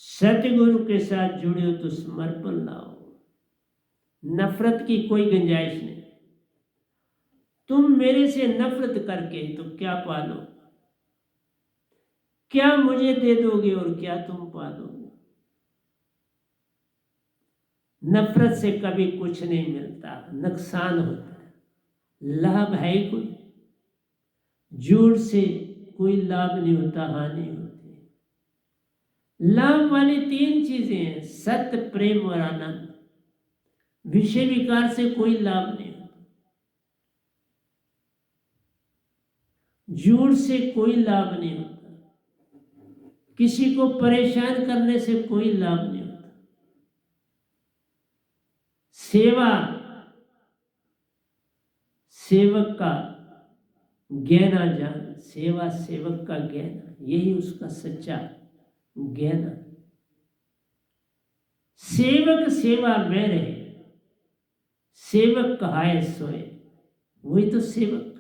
सतगुरु के साथ जुड़े हो तो समर्पण लाओ। नफरत की कोई गुंजाइश नहीं। तुम मेरे से नफरत करके तो क्या पालो, क्या मुझे दे दोगे और क्या तुम पालोगे। नफरत से कभी कुछ नहीं मिलता, नुकसान होता है, लाभ है ही कोई। झूठ से कोई लाभ नहीं होता, हानि होती। लाभ वाली 3 चीजें हैं, सत्य, प्रेम और आनंद। विषय विकार से कोई लाभ नहीं होता, झूठ से कोई लाभ नहीं होता, किसी को परेशान करने से कोई लाभ नहीं होता। सेवा, सेवक का गहना जान, सेवा सेवक का गहना, यही उसका सच्चा गहना। सेवक सेवा में रहे, सेवक कहाए सोए, वही तो सेवक।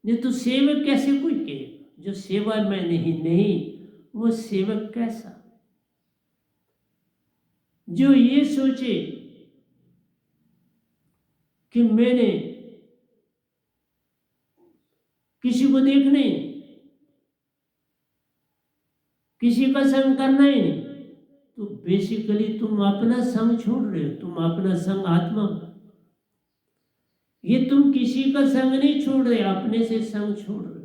नहीं तो सेवक कैसे कोई कहे जो सेवा में नहीं, वो सेवक कैसा? जो ये सोचे कि मैंने किसी को देखना ही नहीं, किसी का संग करना ही नहीं, तो बेसिकली तुम अपना संग छोड़ रहे हो। तुम अपना संग आत्मा, ये तुम किसी का संग नहीं छोड़ रहे, अपने से संग छोड़ रहे।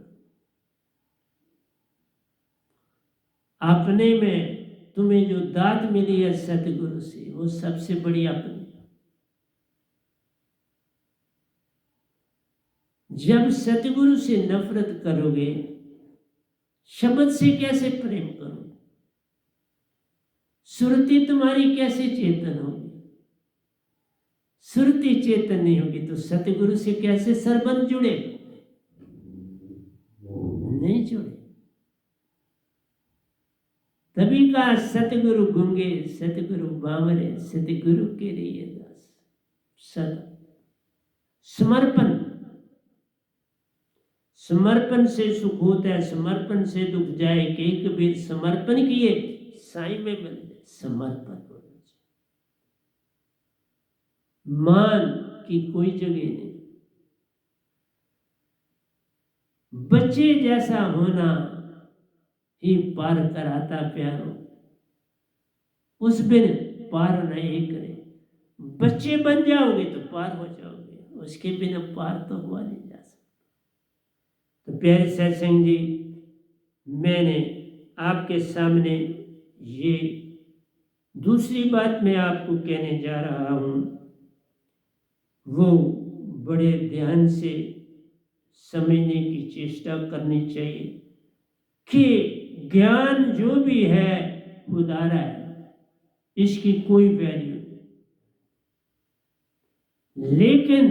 अपने में तुम्हें जो दात मिली है सतगुरु से, वो सबसे बड़ी अपनी। जब सतगुरु से नफरत करोगे, शब्द से कैसे प्रेम करोगे? सुरति तुम्हारी कैसे चेतन होगी? सुरति चेतन नहीं होगी तो सतगुरु से कैसे सरबंध जुड़े? नहीं जुड़े। तभी कहा सतगुरु गूंगे, सतगुरु बावरे, सतगुरु के लिए दास। सत समर्पण, समर्पण से सुख होता है, समर्पण से दुख जाए। के कबीर समर्पण किए साईं में मिल जाए। समर्पण होना चाहिए, मान की कोई जगह नहीं। बच्चे जैसा होना ही पार कराता प्यारो, उस बिन पार नहीं करे। बच्चे बन जाओगे तो पार हो जाओगे, उसके बिना पार तो हुआ नहीं जा सकता। तो प्यारे सत्संग जी, मैंने आपके सामने ये दूसरी बात मैं आपको कहने जा रहा हूँ, वो बड़े ध्यान से समझने की चेष्टा करनी चाहिए कि ज्ञान जो भी है खुदारा है, इसकी कोई वैल्यू नहीं। लेकिन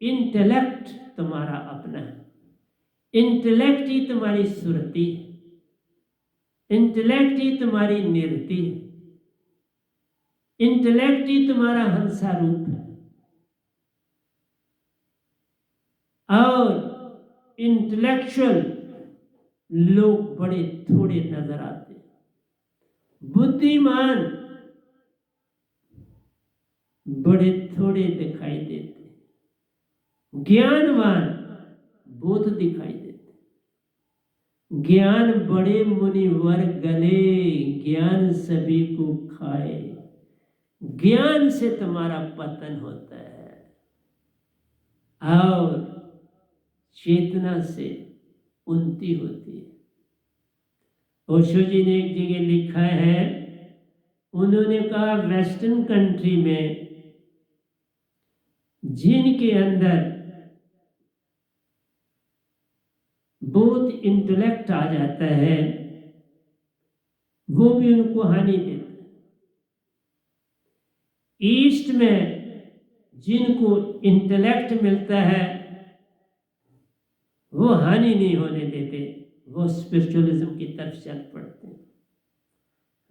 इंटेलेक्ट तुम्हारा अपना है, इंटेलेक्ट ही तुम्हारी सुरती है, इंटेलेक्ट ही तुम्हारी निरति है, इंटेलेक्ट ही तुम्हारा हंसा रूप है। और इंटेलेक्चुअल लोग बड़े थोड़े नजर आते हैं, बुद्धिमान बड़े थोड़े दिखाई देते, ज्ञानवान बहुत दिखाई देते। ज्ञान बड़े मुनिवर गले, ज्ञान सभी को खाए। ज्ञान से तुम्हारा पतन होता है और चेतना से उन्नति होती है। ओशो जी ने एक जगह लिखा है, उन्होंने कहा वेस्टर्न कंट्री में जिनके अंदर बहुत इंटेलेक्ट आ जाता है, वो भी उनको हानि देता है। ईस्ट में जिनको इंटेलेक्ट मिलता है वो हानि नहीं होने देते, वो स्पिरिचुअलिज्म की तरफ चल पड़ते हैं।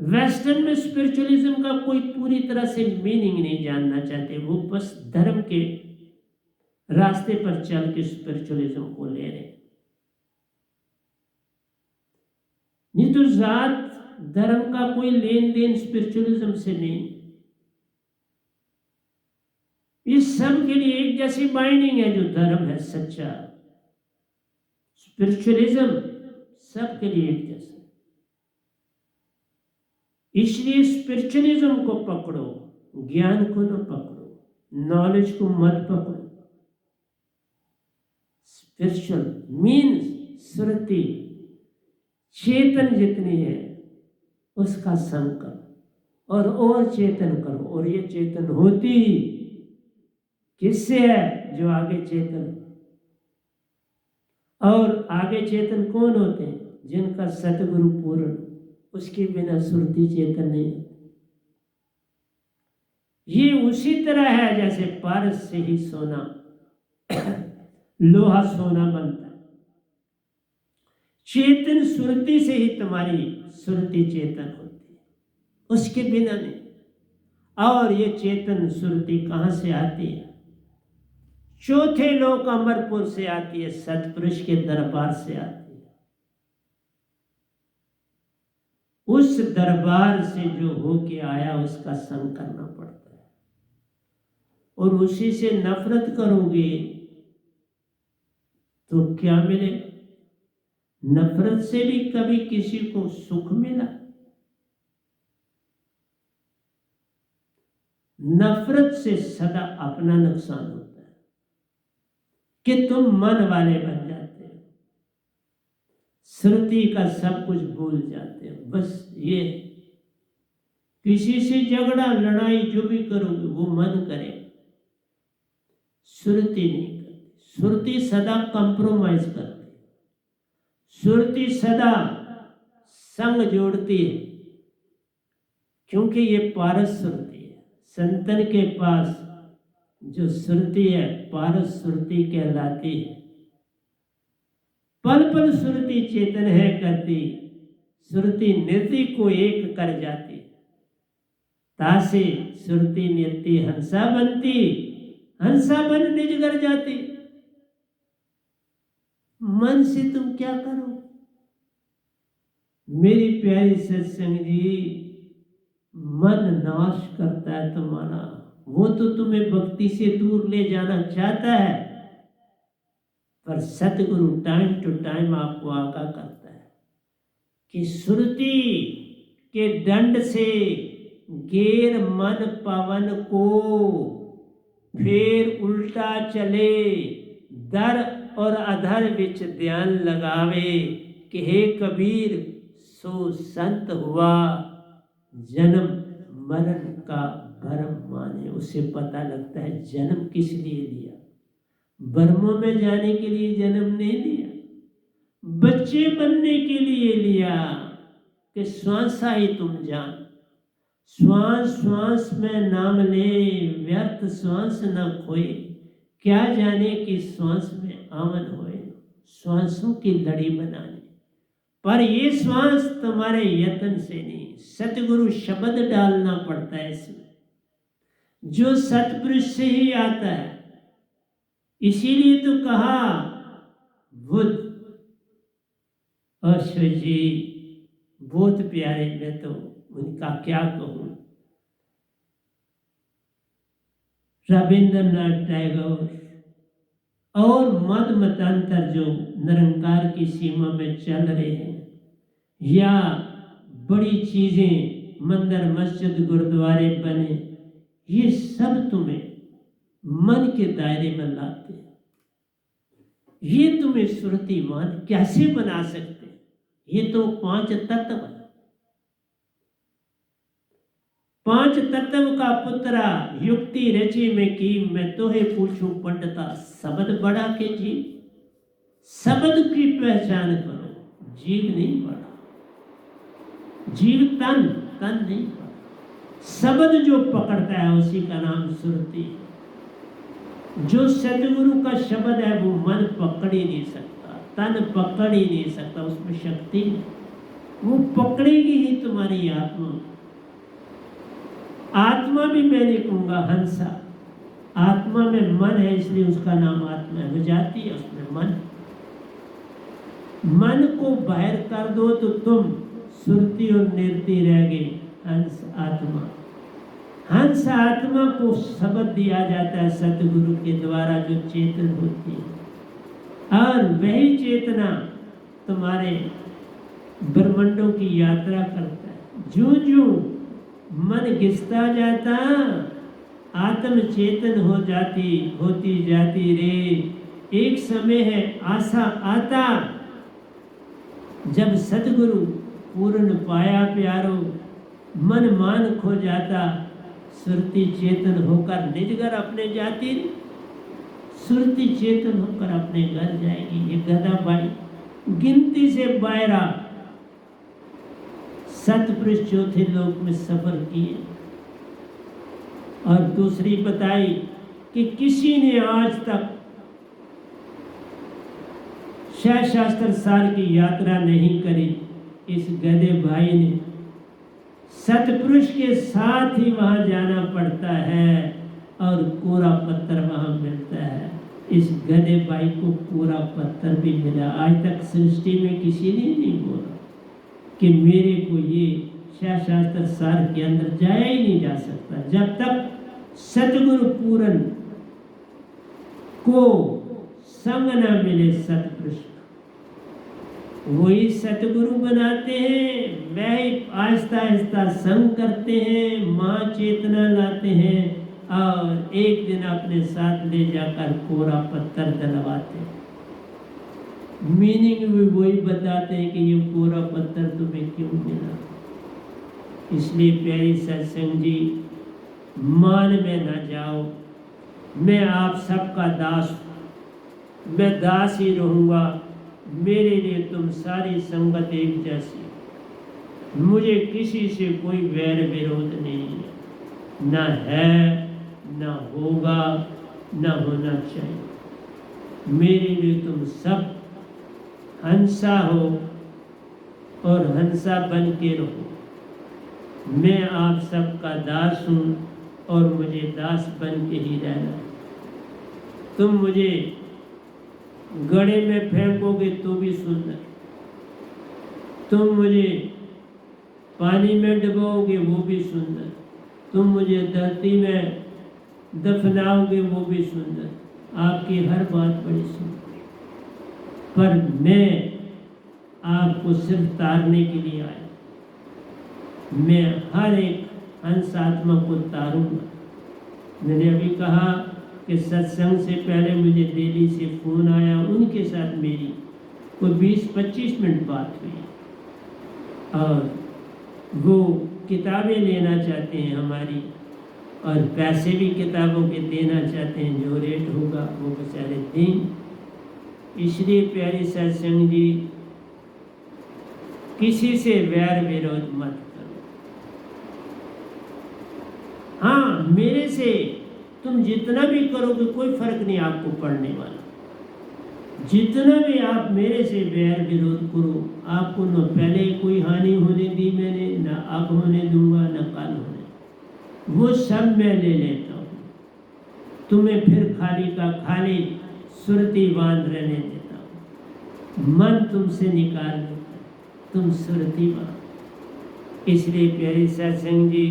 वेस्टर्न में स्पिरिचुअलिज्म का कोई पूरी तरह से मीनिंग नहीं जानना चाहते, वो बस धर्म के रास्ते पर चल के स्पिरिचुअलिज्म को ले रहे। नहीं तो जात धर्म का कोई लेन देन स्पिरिचुअलिज्म से नहीं। इस सब के लिए एक जैसी बाइंडिंग है, जो धर्म है सच्चा, स्पिरिचुअलिज्म सबके लिए एक जैसा। इसलिए स्पिरिचुअलिज्म को पकड़ो, ज्ञान को न पकड़ो, नॉलेज को मत पकड़ो। स्पिरिचुअल मीन्स श्रुति चेतन जितनी है उसका संकल्प और चेतन करो। और ये चेतन होती किससे है? जो आगे चेतन। और आगे चेतन कौन होते हैं? जिनका सतगुरु पूर्ण, उसके बिना श्रुति चेतन नहीं होती। ये उसी तरह है जैसे पारस से ही सोना लोहा सोना बनता है। चेतन श्रुति से ही तुम्हारी श्रुति चेतन होती है, उसके बिना नहीं। और ये चेतन श्रुति कहाँ से आती है? चौथे लोक अमरपुर से आती है, सतपुरुष के दरबार से आती है। उस दरबार से जो होके आया उसका संग करना पड़ता है। और उसी से नफरत करोगे तो क्या मिले? नफरत से भी कभी किसी को सुख मिला? नफरत से सदा अपना नुकसान होता है कि तुम मन वाले बन जाते हो, श्रुति का सब कुछ भूल जाते हो। बस ये किसी से झगड़ा लड़ाई जो भी करोगे वो मन करे, श्रुति नहीं करती। श्रुति सदा कंप्रोमाइज करती, श्रुति सदा संग जोड़ती है, क्योंकि ये पारस श्रुति है। संतन के पास जो श्रुति है पारस श्रुति कहलाती है। पल पल श्रुति चेतन है करती, श्रुति नृत्य को एक कर जाती। तासे श्रुति नृत्य हंसा बनती, हंसा बन निज कर जाती। मन से तुम क्या करो? मेरी प्यारी सत्संग जी, मन नाश करता है तुम्हारा। वो तो तुम्हें भक्ति से दूर ले जाना चाहता है, पर सतगुरु टाइम टू टाइम आपको आगाह करता है कि श्रुति के दंड से गेर मन पवन को, फिर उल्टा चले दर और अधर विच ध्यान लगावे कि हे कबीर सो संत हुआ, जन्म मरण का भरम माने। उसे पता लगता है जन्म किस लिए लिया। ब्रह्म में जाने के लिए जन्म नहीं लिया, बच्चे बनने के लिए लिया कि श्वास ही तुम जान। श्वास श्वास में नाम ले, व्यर्थ श्वास न खोए, क्या जाने कि श्वास में आवन होए। श्वासों की लड़ी बनाने, पर ये श्वास तुम्हारे यत्न से नहीं, सतगुरु शब्द डालना पड़ता है इसमें, जो सतपुरुष से ही आता है। इसीलिए तो कहा बुद्ध अश्व जी बहुत प्यारे, मैं तो उनका क्या कहूँ। रविंद्रनाथ टैगोर और मत मतांतर जो निरंकार की सीमा में चल रहे हैं, या बड़ी चीजें मंदिर मस्जिद गुरुद्वारे बने, ये सब तुम्हें मन के दायरे में लाते हैं। ये तुम्हें श्रुतिमान कैसे बना सकते हैं? ये तो 5 तत्व है। 5 तत्व का पुत्रा युक्ति रची में की, मैं तोहे पूछूं पंडिता, शब्द बढ़ा के जी। शब्द की पहचान करो, जीव नहीं बढ़ा। जीव तन, तन नहीं बढ़ा। शब्द जो पकड़ता है उसी का नाम श्रुति। जो सतगुरु का शब्द है वो मन पकड़ ही नहीं सकता, तन पकड़ ही नहीं सकता, उसमें शक्ति नहीं। वो पकड़ेगी ही तुम्हारी आत्मा। आत्मा भी मैं नहीं कहूँगा, हंसा। आत्मा में मन है इसलिए उसका नाम आत्मा है। वो जाती है उसमें मन। मन को बाहर कर दो तो तुम सुरती और निर्ती रह गई। हंस आत्मा, हंस आत्मा को शब्द दिया जाता है सतगुरु के द्वारा, जो चेतन होती है। और वही चेतना तुम्हारे ब्रह्मांडों की यात्रा करता है। जो जो मन घिसता जाता, आत्म चेतन होती जाती रे। एक समय है आशा आता जब सतगुरु पूर्ण पाया प्यारो, मन मान खो जाता, सुरती चेतन होकर निज घर अपने जाती। सुरती चेतन होकर अपने घर जाएगी। ये गदा बाई गिनती से बायरा सतपुरुष चौथे लोक में सफर किए। और दूसरी बताई कि किसी ने आज तक शास्त्र सार की यात्रा नहीं करी। इस गधे भाई ने सतपुरुष के साथ ही वहां जाना पड़ता है और कोरा पत्थर वहां मिलता है। इस गधे भाई को कोरा पत्थर भी मिला। आज तक सृष्टि में किसी ने नहीं बोला कि मेरे को ये शास्त्र सार के अंदर जाया ही नहीं जा सकता जब तक सतगुरु पूरन को संग न मिले। सतपुरुष वही सतगुरु बनाते हैं, वही आहिस्ता आहिस्ता संग करते हैं, माँ चेतना लाते हैं और एक दिन अपने साथ ले जाकर कोरा पत्थर डलवाते हैं। मीनिंग भी वही बताते हैं कि ये कोरा पत्थर तुम्हें क्यों मिला। इसलिए प्यारी सत्संग जी, मान में न जाओ। मैं आप सबका दास, मैं दास ही रहूँगा। मेरे लिए तुम सारी संगत एक जैसी। मुझे किसी से कोई वैर विरोध नहीं है, न है, न होगा, न होना चाहिए। मेरे लिए तुम सब हंसा हो और हंसा बन के रहो। मैं आप सबका दास हूँ और मुझे दास बन के ही रहना। तुम मुझे गड्ढे में फेंकोगे तो भी सुंदर, तुम मुझे पानी में डुबोगे वो भी सुंदर, तुम मुझे धरती में दफनाओगे वो भी सुंदर। आपकी हर बात बड़ी सुंदर, पर मैं आपको सिर्फ तारने के लिए आया। मैं हर एक हंस आत्मा को तारूंगा। मैंने अभी कहा कि सत्संग से पहले मुझे दिल्ली से फ़ोन आया, उनके साथ मेरी कोई 20-25 मिनट बात हुई और वो किताबें लेना चाहते हैं हमारी और पैसे भी किताबों के देना चाहते हैं। जो रेट होगा वो बेचारे दें। इसलिए प्यारी सत्संग जी, किसी से वैर विरोध मत करो। हाँ, मेरे से तुम जितना भी करोगे कोई फर्क नहीं आपको पड़ने वाला। जितना भी आप मेरे से वैर विरोध करो, आपको न पहले कोई हानि होने दी मैंने, न अब होने दूंगा, न कल होने। वो सब मैं ले लेता हूँ। तुम्हें फिर खाली का खाली सुरतीवान रहने देता हूँ। मन तुमसे निकाल देता, तुम सुरतीवान। इसलिए प्यारी सत्संग जी,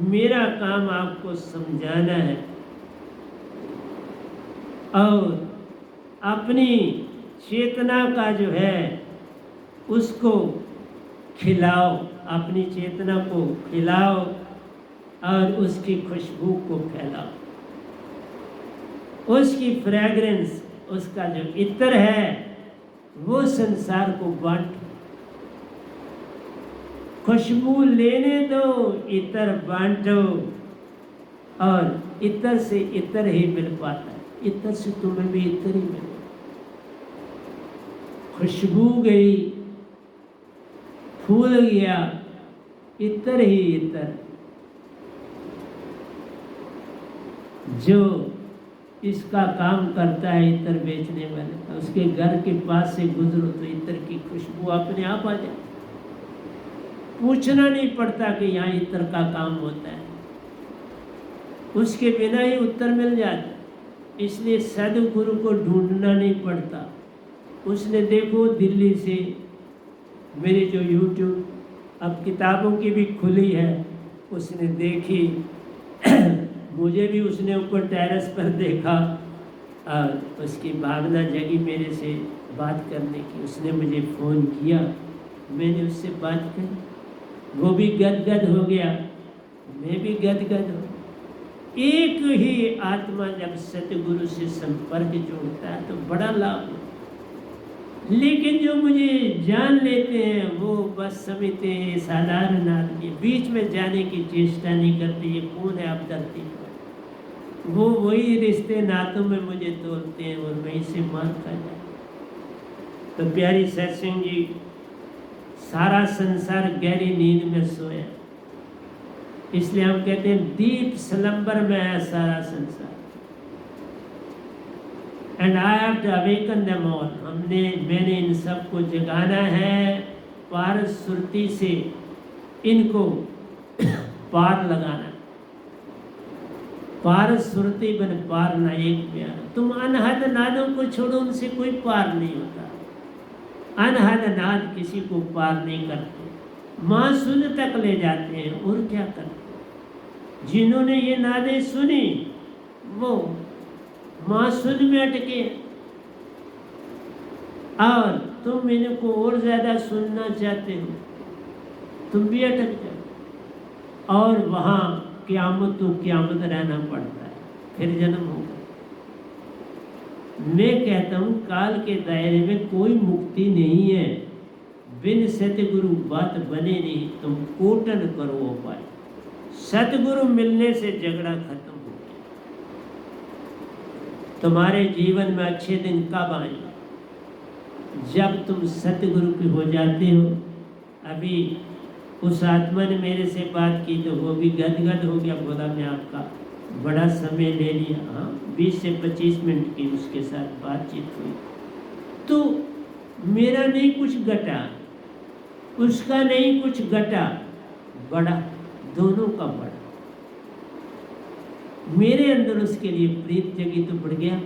मेरा काम आपको समझाना है और अपनी चेतना का जो है उसको खिलाओ, अपनी चेतना को खिलाओ और उसकी खुशबू को फैलाओ। उसकी फ्रेग्रेंस, उसका जो इत्र है वो संसार को बांटो। खुशबू लेने दो, इतर बांटो। और इतर से इतर ही मिल पाता है, इतर से तुम्हें भी इतर ही मिले। खुशबू गई, फूल गया, इतर ही इतर। जो इसका काम करता है इतर बेचने वाले, उसके घर के पास से गुजरो तो इतर की खुशबू अपने आप आ जाए। पूछना नहीं पड़ता कि यहाँ इतर का काम होता है, उसके बिना ही उत्तर मिल जाता। इसलिए सदगुरु को ढूंढना नहीं पड़ता। उसने देखो दिल्ली से मेरी जो YouTube अब किताबों की भी खुली है, उसने देखी मुझे भी उसने ऊपर टेरेस पर देखा और उसकी भावना जगी मेरे से बात करने की। उसने मुझे फ़ोन किया, मैंने उससे बात की, वो भी गदगद हो गया, मैं भी गदगद हो। एक ही आत्मा जब सतगुरु से संपर्क जोड़ता है तो बड़ा लाभ होता है। लेकिन जो मुझे जान लेते हैं वो बस समझते हैं साधारण आदमी, बीच में जाने की चेष्टा नहीं करते, ये कौन है आप धरती पर। वो वही रिश्ते नातों में मुझे तोड़ते हैं और वहीं से मार खा जाए। तो प्यारी सत्संग जी, सारा संसार गहरी नींद में सोया, इसलिए हम कहते हैं डीप स्लंबर में है सारा संसार। And I have to awaken them all, मैंने इन सबको जगाना है, पारस सुरती से इनको पार लगाना। पारस सुरती बन पार ना एक प्यारा। तुम अनहद नादों को छोड़ो, उनसे कोई पार नहीं होता। अनहद नाद किसी को पार नहीं करते, मासूद तक ले जाते हैं। और क्या करते? जिन्होंने ये नादें सुनी वो मासूद में अटके, और तुम इनको और ज्यादा सुनना चाहते हो, तुम भी अटक जाओ, और वहां क़यामत तो क़यामत रहना पड़ता है, फिर जन्म होगा। मैं कहता हूँ काल के दायरे में कोई मुक्ति नहीं है, बिन सतगुरु बात बने नहीं, तुम कोटन करो उपाय। सतगुरु मिलने से झगड़ा खत्म हो गया। तुम्हारे जीवन में अच्छे दिन कब आए? जब तुम सतगुरु के हो जाते हो। अभी उस आत्मा ने मेरे से बात की तो वो भी गदगद हो गया, बोला मैं आपका बड़ा समय ले लिया। हाँ, 20 से 25 मिनट की उसके साथ बातचीत हुई, तो मेरा नहीं कुछ घटा, उसका नहीं कुछ घटा, बड़ा दोनों का बड़ा। मेरे अंदर उसके लिए प्रीत जगी तो बढ़ गया,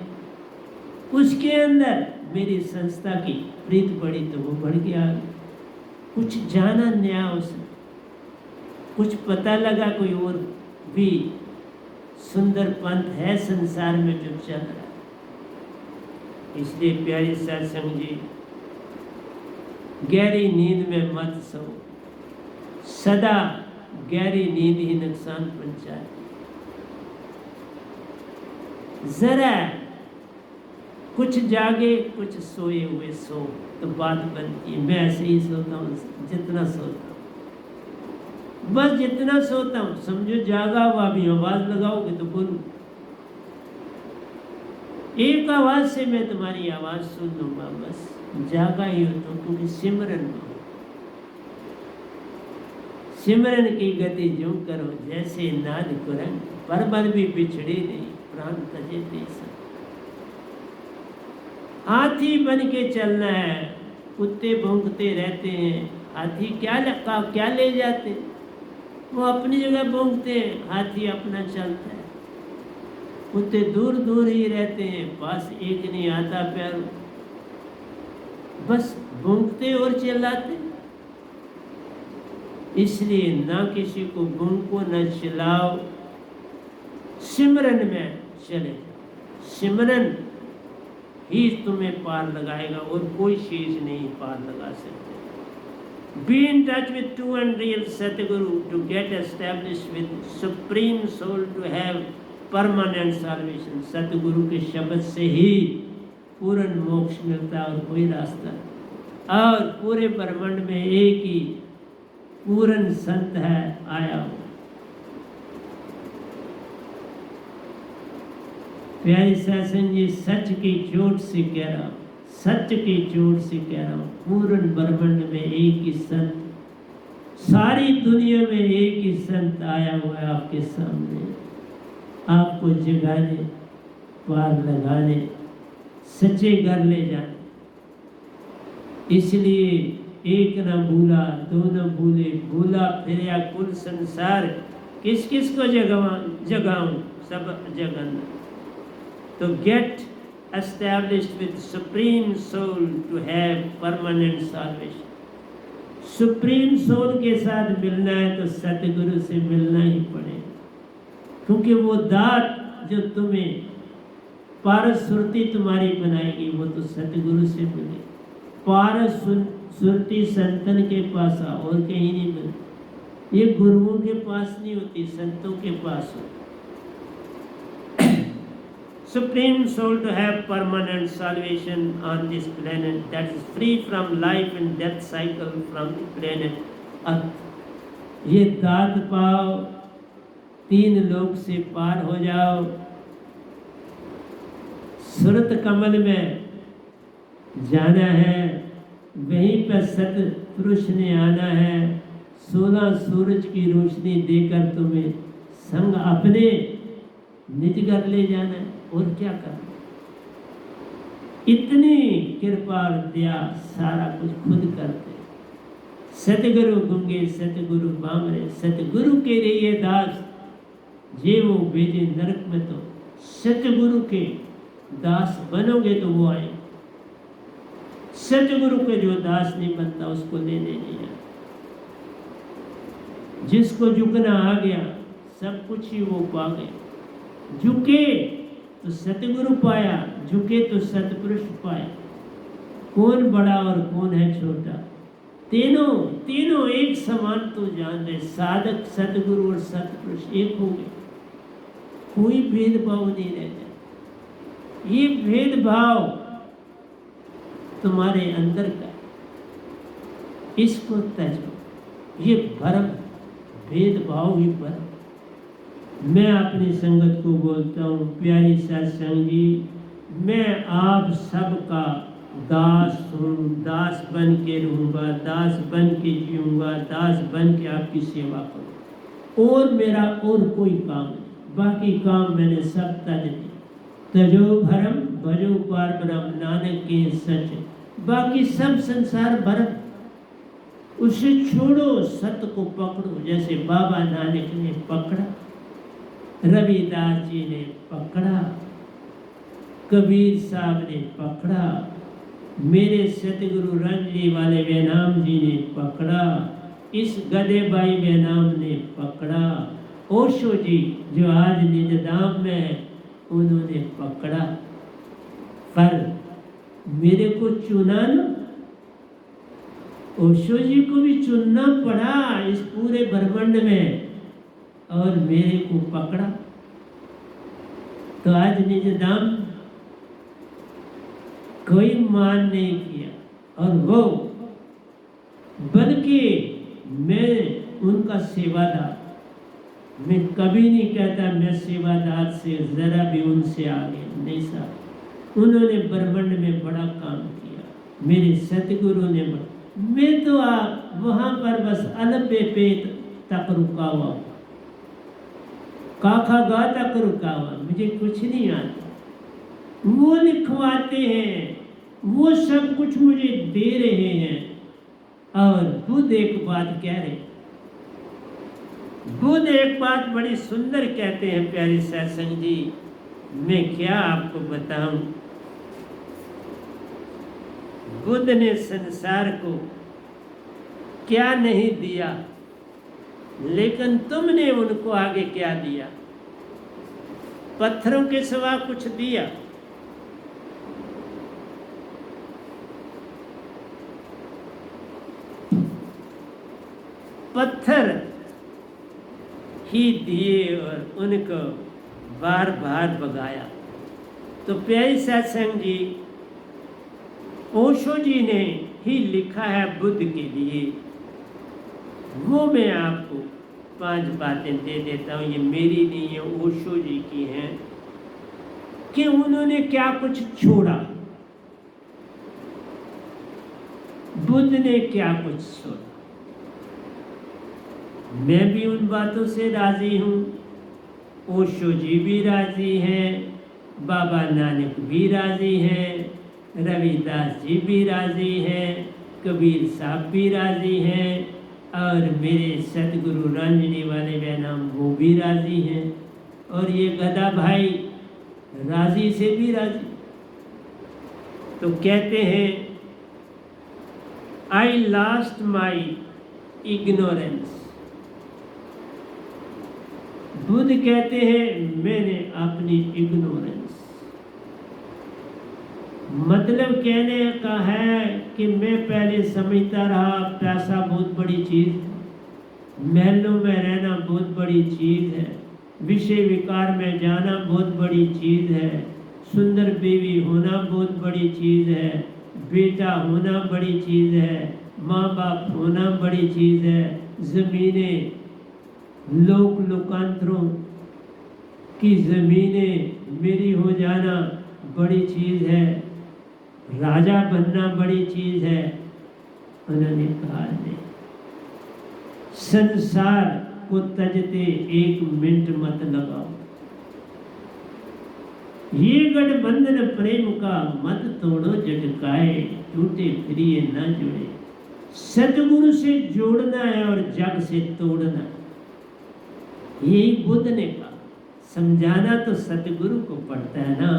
उसके अंदर मेरी संस्था की प्रीत बढ़ी तो वो बढ़ गया। कुछ जाना नया उसने, कुछ पता लगा, कोई और भी सुंदर पंथ है संसार में जो चल रहा है। इसलिए प्यारी सत्संग जी, गहरी नींद में मत सो, सदा गहरी नींद ही नुकसान पहुंचाती। जरा कुछ जागे कुछ सोए हुए सो तो बात बनती है। मैं ऐसे ही सोता हूँ, जितना सोता हूँ, बस जितना सोता हूँ समझो जागा हुआ भी। आवाज लगाओगे तो बोलूँ, एक आवाज से मैं तुम्हारी आवाज सुन लूंगा, बस जागा ही हो तो, क्योंकि सिमरन में हो। सिमरन की गति जो करो जैसे नाद कुरंग, परबल भी बिछड़े नहीं प्राण तजे देश। हाथी बन के चलना है, कुत्ते भौंकते रहते हैं, हाथी क्या ले जाते हैं? वो अपनी जगह भौंकते हैं, हाथी अपना चलता है। कुत्ते दूर दूर ही रहते हैं, पास एक नहीं आता प्यारो, बस भौंकते और चिल्लाते। इसलिए ना किसी को भौंको न चिल्लाओ, सिमरन में चले जाओ। सिमरन ही तुम्हें पार लगाएगा और कोई चीज नहीं पार लगा सकते। Be in touch with true and real Satguru to get established with supreme soul to have permanent salvation. सतगुरु के शब्द से ही पूर्ण मोक्ष मिलता है और कोई रास्ता। और पूरे ब्रह्मांड में एक ही पूर्ण संत है आया हो। प्यारी सत्संग जी, सच की चोट से कह रहा हूँ, सच की चोट से कह रहा हूँ, पूर्ण ब्रह्मांड में एक ही संत, सारी दुनिया में एक ही संत आया हुआ है आपके सामने, आपको जगाने, पार लगाने, सच्चे घर ले जाने। इसलिए एक न भूला दो न भूले, भूला फिर कुल संसार, किस किस को जगाऊं सब जगन। तो get established with supreme soul to have permanent salvation. Supreme soul के साथ मिलना है तो सतगुरु से मिलना ही पड़ेगा, क्योंकि वो दात जो तुम्हें पारस सुरती तुम्हारी बनाएगी वो तो सतगुरु से मिलेगी। पारस सुरती संतन के पास और कहीं नहीं मिलती, ये गुरुओं के पास नहीं होती, संतों के पास होती। supreme soul to have permanent salvation on this planet that is free from life and death cycle from the planet Earth. ये दात पाओ, 3 लोक से पार हो जाओ, सुरत कमल में जाना है, वहीं पर सतपुरुष ने आना है, 16 सूरज की रोशनी देकर तुम्हें संग अपने निज घर ले जाना है। और क्या करना, इतनी कृपा और दया, सारा कुछ खुद करते। सतगुरु गूंगे सतगुरु बामरे, सतगुरु के रहिए दास, जे वो भेजे नरक में। तो सतगुरु के दास बनोगे तो वो आए, सतगुरु के जो दास नहीं बनता उसको लेने नहीं आए। जिसको झुकना आ गया, सब कुछ ही वो पा गया। झुके तो सतगुरु पाया, झुके तो सतपुरुष पाया। कौन बड़ा और कौन है छोटा, तीनों एक समान तो जान रहे। साधक सतगुरु और सतपुरुष एक हो गए, कोई भेदभाव नहीं रह जाए। ये भेदभाव तुम्हारे अंदर का, इसको त्याजो। ये भरम, भेदभाव ही भरम। मैं अपनी संगत को बोलता हूँ, प्यारी सत्संग जी, मैं आप सबका दास हूँ, दास बन के रहूँगा, दास बन के जीऊँगा, दास बन के आपकी सेवा करूँ। और मेरा और कोई काम नहीं, बाकी काम मैंने सब तज दिए। तजो भरम भजो पार ब्रह्म, नानक के सच। बाकी सब संसार भरम, उसे छोड़ो, सत्य को पकड़ो। जैसे बाबा नानक ने पकड़ा, रविदास जी ने पकड़ा, कबीर साहब ने पकड़ा, मेरे सतगुरु रंजनी वाले बेनाम जी ने पकड़ा, इस गधे भाई बेनाम ने पकड़ा, ओशो जी जो आज निजधाम में है उन्होंने पकड़ा। पर मेरे को चुना ना, ओशो जी को भी चुनना पड़ा इस पूरे ब्रह्मांड में, और मेरे को पकड़ा। तो आज निजधाम कोई मान नहीं किया, और वो बल्कि मैं उनका सेवादार। मैं कभी नहीं कहता मैं सेवादार से जरा भी उनसे आगे नहीं। साहब उन्होंने ब्रह्मांड में बड़ा काम किया, मेरे सतगुरु ने मैं तो वहाँ पर बस अलबे पेट तक रुका हुआ, काखा गा तक रुका हुआ, मुझे कुछ नहीं आता। वो लिखवाते हैं, वो सब कुछ मुझे दे रहे हैं। और बुद्ध एक बात कह रहे, बुद्ध एक बात बड़ी सुंदर कहते हैं प्यारी सत्संग जी, मैं क्या आपको बताऊं। बुद्ध ने संसार को क्या नहीं दिया, लेकिन तुमने उनको आगे क्या दिया? पत्थरों के सिवा कुछ दिया? पत्थर ही दिए और उनको बार बार भगाया। तो प्यारी सत्संग जी, ओशो जी ने ही लिखा है बुद्ध के लिए, वो मैं आपको 5 बातें दे देता हूँ। ये मेरी नहीं है, ओशो जी की हैं, कि उन्होंने क्या कुछ छोड़ा, बुद्ध ने क्या कुछ छोड़ा। मैं भी उन बातों से राजी हूँ, ओशो जी भी राजी हैं, बाबा नानक भी राजी हैं, रविदास जी भी राजी हैं, कबीर साहब भी राजी हैं, और मेरे सतगुरु रंजनी वाले बेनाम वो भी राजी हैं, और ये गधा भाई राजी से भी राजी। तो कहते हैं, I lost my ignorance. Buddha कहते हैं मैंने अपनी इग्नोरेंस, मतलब कहने का है कि मैं पहले समझता रहा पैसा बहुत बड़ी चीज़ है, महलों में रहना बहुत बड़ी चीज़ है, विषय विकार में जाना बहुत बड़ी चीज़ है, सुंदर बीवी होना बहुत बड़ी चीज़ है, बेटा होना बड़ी चीज़ है, माँ बाप होना बड़ी चीज़ है, ज़मीनें, लोक लोकांतरों की ज़मीनें मेरी हो जाना बड़ी चीज़ है, राजा बनना बड़ी चीज़ है। उन्होंने कहा नहीं, संसार को तजते 1 मिनट मत लगाओ, ये गठबंधन प्रेम का मत तोड़ो, झटकाए टूटे फिर ये न जुड़े। सतगुरु से जोड़ना है और जग से तोड़ना, यही बुद्ध ने कहा। समझाना तो सतगुरु को पड़ता है ना,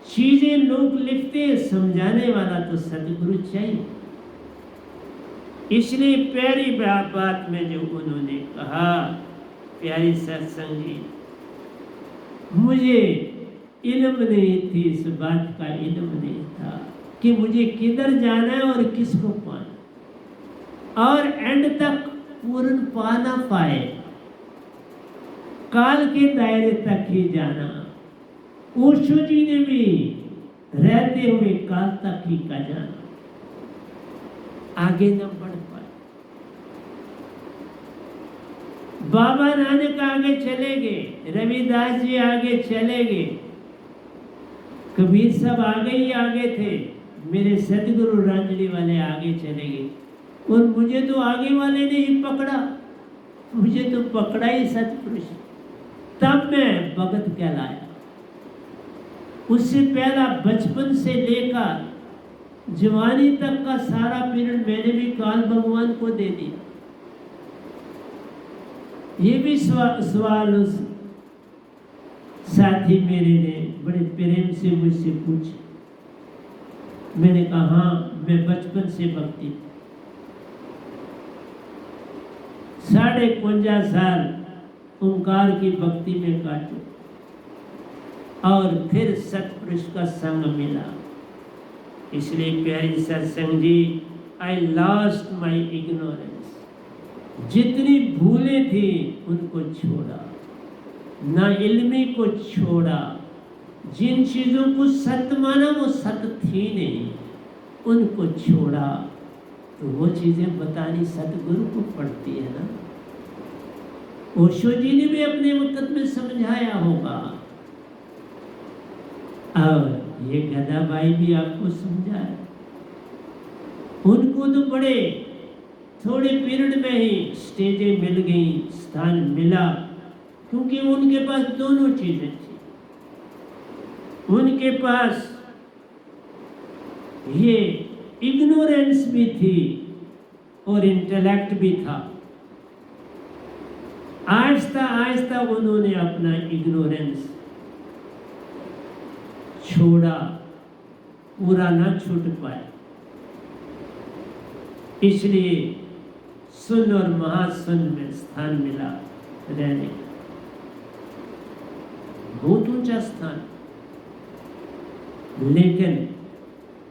चीजें लोग लिखते हैं, समझाने वाला तो सतगुरु चाहिए। इसलिए प्यारी बात में जो उन्होंने कहा, प्यारी सत्संग जी, मुझे इल्म नहीं थी, इस बात का इल्म नहीं था कि मुझे किधर जाना है और किसको पाना, और एंड तक पूर्ण पा ना पाए, काल के दायरे तक ही जाना। ओशो जी ने भी रहते हुए काल तक ही का जाना, आगे न बढ़ पाए। बाबा नानक आगे चले गए, रविदास जी आगे चले गए, कबीर सब आगे ही आगे थे, मेरे सतगुरु रांझणी वाले आगे चले गए, और मुझे तो आगे वाले ने ही पकड़ा, मुझे तो पकड़ा ही सतपुरुष। तब मैं भगत कहलाया। उससे पहला बचपन से लेकर जवानी तक का सारा पीरियड मैंने भी काल भगवान को दे दिया। ये भी सवाल उस साथी मेरे ने बड़े प्रेम से मुझसे पूछा। मैंने कहा हाँ, मैं बचपन से भक्ति, 55 साल ओंकार की भक्ति में काटे, और फिर सतपुरुष का संग मिला। इसलिए प्यारी सत्संग जी, आई लॉस्ट माई इग्नोरेंस, जितनी भूलें थी उनको छोड़ा, ना इल्मी को छोड़ा, जिन चीज़ों को सत्य माना वो सत्य थी नहीं, उनको छोड़ा। तो वो चीज़ें बतानी सतगुरु को पड़ती है ना। ओशो जी ने भी अपने वक्त में समझाया होगा, और ये गदाबाई भी आपको समझाया। उनको तो बड़े थोड़े पीरियड में ही स्टेजें मिल गई, स्थान मिला, क्योंकि उनके पास दोनों चीजें थी। उनके पास ये इग्नोरेंस भी थी और इंटेलेक्ट भी था। आहिस्ता आहिस्ता उन्होंने अपना इग्नोरेंस छोड़ा, पूरा ना छूट पाया। इसलिए सुन और महासुन में स्थान मिला रहने का, बहुत ऊंचा स्थान, लेकिन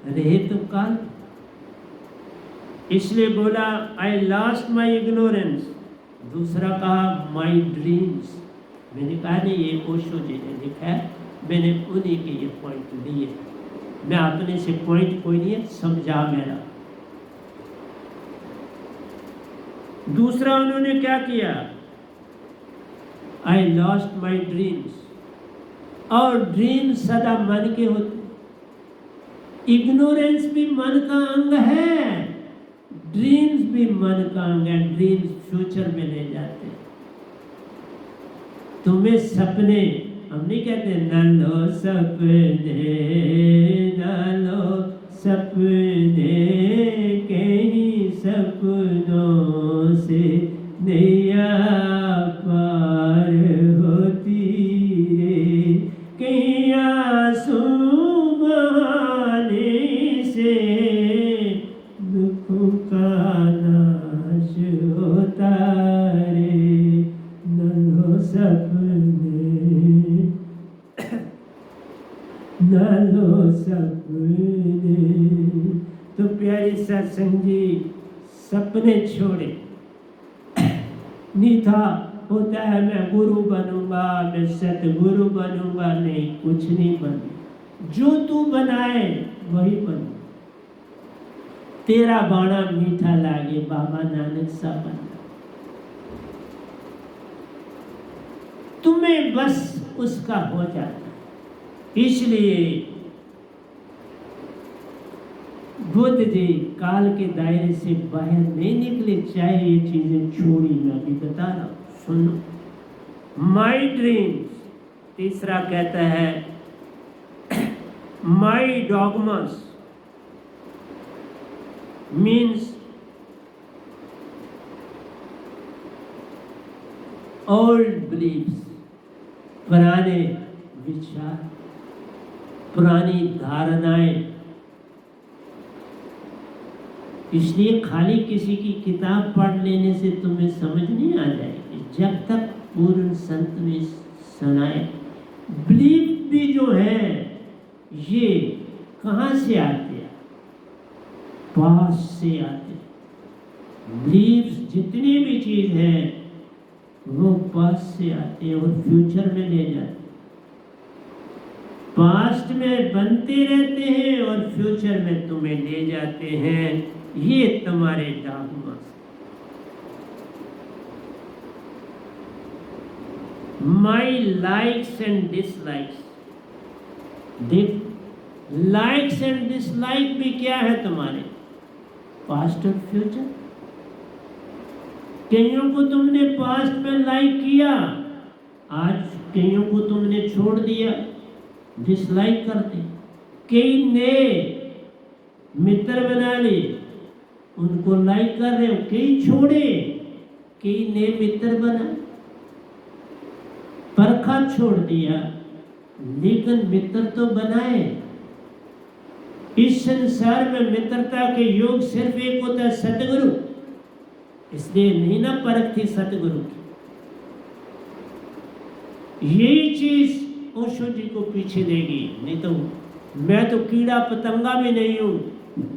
रहे तो काल। इसलिए बोला आई लॉस्ट माई इग्नोरेंस। दूसरा कहा माई ड्रीम्स। मैंने कहा नहीं, ये ओशो जी ने लिखा है, मैंने उन्हीं के ये पॉइंट लिए, मैं अपने से पॉइंट कोई नहीं है, समझा मेरा। दूसरा उन्होंने क्या किया, आई लॉस्ट माई ड्रीम्स। और ड्रीम सदा मन के होते, इग्नोरेंस भी मन का अंग है, ड्रीम्स भी मन का अंग है। ड्रीम्स फ्यूचर में ले जाते हैं तुम्हें। सपने हम नहीं कहते न लो सपने, न लो सपने, कहीं सपनों से नैया पार होती रे, कहीं आंसू बहाने से दुखों का नाश होता रे, न लो सपने, न लो सपने। तो प्यारी सत्संग जी, सपने छोड़े नहीं था। होता है मैं गुरु बनूंगा, मैं सतगुरु बनूंगा, नहीं, कुछ नहीं बन। जो तू बनाए वही बन, तेरा बाणा मीठा लागे बाबा नानक सा बन। तुम्हें बस उसका हो जाता। इसलिए बुद्ध जी काल के दायरे से बाहर नहीं निकले, चाहे ये चीजें छोड़ी। मैं अभी बता रहा हूं, सुनो। माई ड्रीम्स, तीसरा कहता है माई डॉगमास मीन्स ओल्ड बिलीफ्स, पुराने विचार, पुरानी धारणाएं। इसलिए खाली किसी की किताब पढ़ लेने से तुम्हें समझ नहीं आ जाएगी, जब तक पूर्ण संत में सुनाए। बिलीफ भी जो है ये कहाँ से आते हैं? पास्ट से आते हैं। बिलीफ जितनी भी चीज है वो पास्ट से आते हैं और फ्यूचर में ले जाते हैं। पास्ट में बनते रहते हैं और फ्यूचर में तुम्हें ले जाते हैं। ये तुम्हारे dogma. My likes and dislikes, देख लाइक्स एंड डिसलाइक भी क्या है तुम्हारे? पास्ट और फ्यूचर। कईयों को तुमने पास्ट में लाइक किया, आज कईयों को तुमने छोड़ दिया, डिसलाइक करते। कई नए मित्र बना लिए, उनको लाइक कर रहे हो। कई छोड़े, कई नए मित्र बना। परखा छोड़ दिया लेकिन मित्र तो बनाए। इस संसार में मित्रता के योग सिर्फ एक होता है, सतगुरु। इसलिए नहीं ना परख थी सतगुरु की। यही चीज ओशो जी को पीछे देगी। नहीं तो मैं तो कीड़ा पतंगा भी नहीं हूं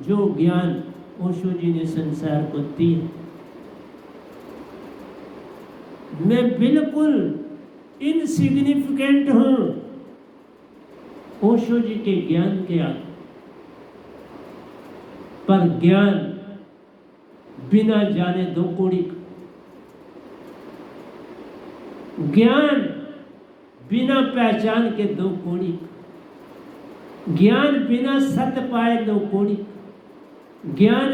जो ज्ञान ओशो जी ने संसार को दी। मैं बिल्कुल इनसिग्निफिकेंट हूं ओशो जी के ज्ञान के आगे। पर ज्ञान बिना जाने दो कौड़ी का, ज्ञान बिना पहचान के दो कौड़ी का, ज्ञान बिना सत्य पाए दो कौड़ी का, ज्ञान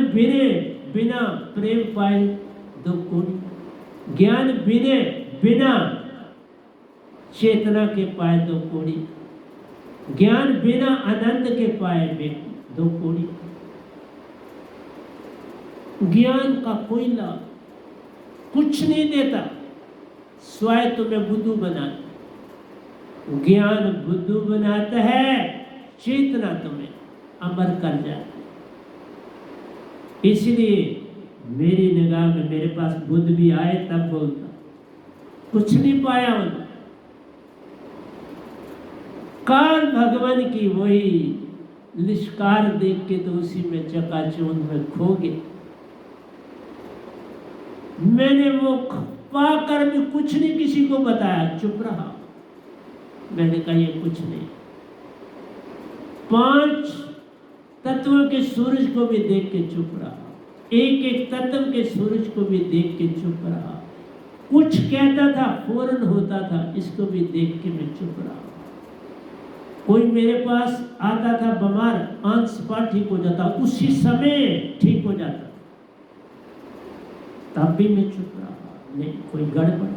बिना प्रेम पाए दो कौड़ी, ज्ञान बिना चेतना के पाए दो कौड़ी, ज्ञान बिना आनंद के पाए दो कौड़ी। ज्ञान का कोई लाभ कुछ नहीं देता, स्वयं तुम्हें बुद्धू बनाता। ज्ञान बुद्धू बनाता है, चेतना तुम्हें अमर कर जाता है। इसलिए मेरी निगाह में मेरे पास बुद्ध भी आए तब बोलता, कुछ नहीं पाया उन्होंने। काल भगवान की वही लिश्कार देख के तो उसी में चकाचौंध में खो गए। मैंने वो पाकर भी कुछ नहीं किसी को बताया, चुप रहा। मैंने कहा ये कुछ नहीं। 5 तत्वों के सूरज को भी देख के चुप रहा, एक एक तत्व के सूरज को भी देख के चुप रहा। कुछ कहता था फौरन होता था, इसको भी देख के मैं चुप रहा। कोई मेरे पास आता था बीमार, आंख सपा ठीक हो जाता, उसी समय ठीक हो जाता, तब भी मैं चुप रहा। नहीं कोई गड़बड़।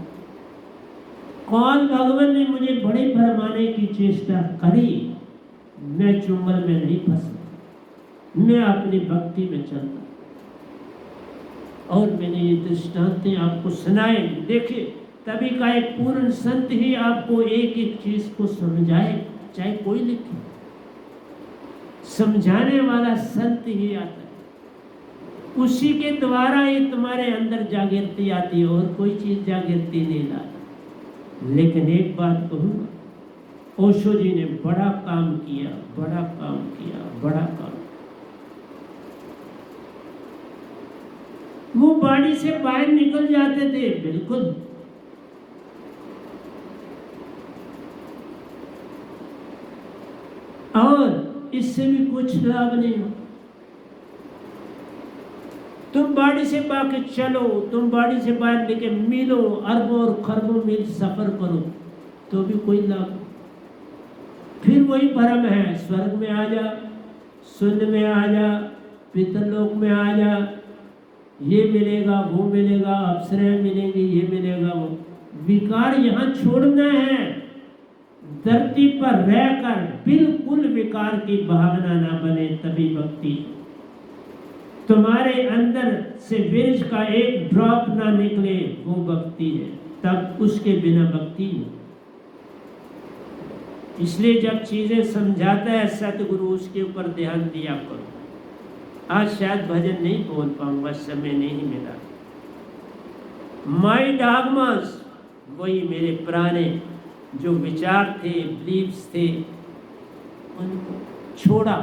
कौन भगवान ने मुझे बड़े भरमाने की चेष्टा करी, मैं चुंबल में नहीं फंसा, मैं अपनी भक्ति में चलता। और मैंने ये दृष्टांतें आपको सुनाए। देखिए तभी का एक पूर्ण संत ही आपको एक एक चीज को समझाए, चाहे कोई लिखे। समझाने वाला संत ही आता है, उसी के द्वारा ये तुम्हारे अंदर जागृति आती है, और कोई चीज जागृति नहीं लाती। लेकिन एक बात कहूँगा, ओशो जी ने बड़ा काम किया, बड़ा काम किया, बड़ा काम। वो बाड़ी से बाहर निकल जाते थे, बिल्कुल और इससे भी कुछ लाभ नहीं हो। तुम बाड़ी से बाके चलो, तुम बाड़ी से बाहर लेके मीलों अरबों और खरबों मील सफर करो तो भी कोई लाभ। फिर वही भ्रम है, स्वर्ग में आ जा, शून्य में आ जा, पितरलोक में आ जा, ये मिलेगा वो मिलेगा, अप्सराएं मिलेंगी, ये मिलेगा वो। विकार यहाँ छोड़ना है। धरती पर रहकर बिल्कुल विकार की भावना ना बने, तभी भक्ति। तुम्हारे अंदर से विरज का एक ड्रॉप ना निकले, वो भक्ति है। तब उसके बिना भक्ति नहीं। इसलिए जब चीजें समझाता है सतगुरु, उसके ऊपर ध्यान दिया करो। आज शायद भजन नहीं बोल पाऊंगा, समय नहीं मिला। माई डॉगमास, वही मेरे पुराने जो विचार थे, बिलीव्स थे, उनको छोड़ा।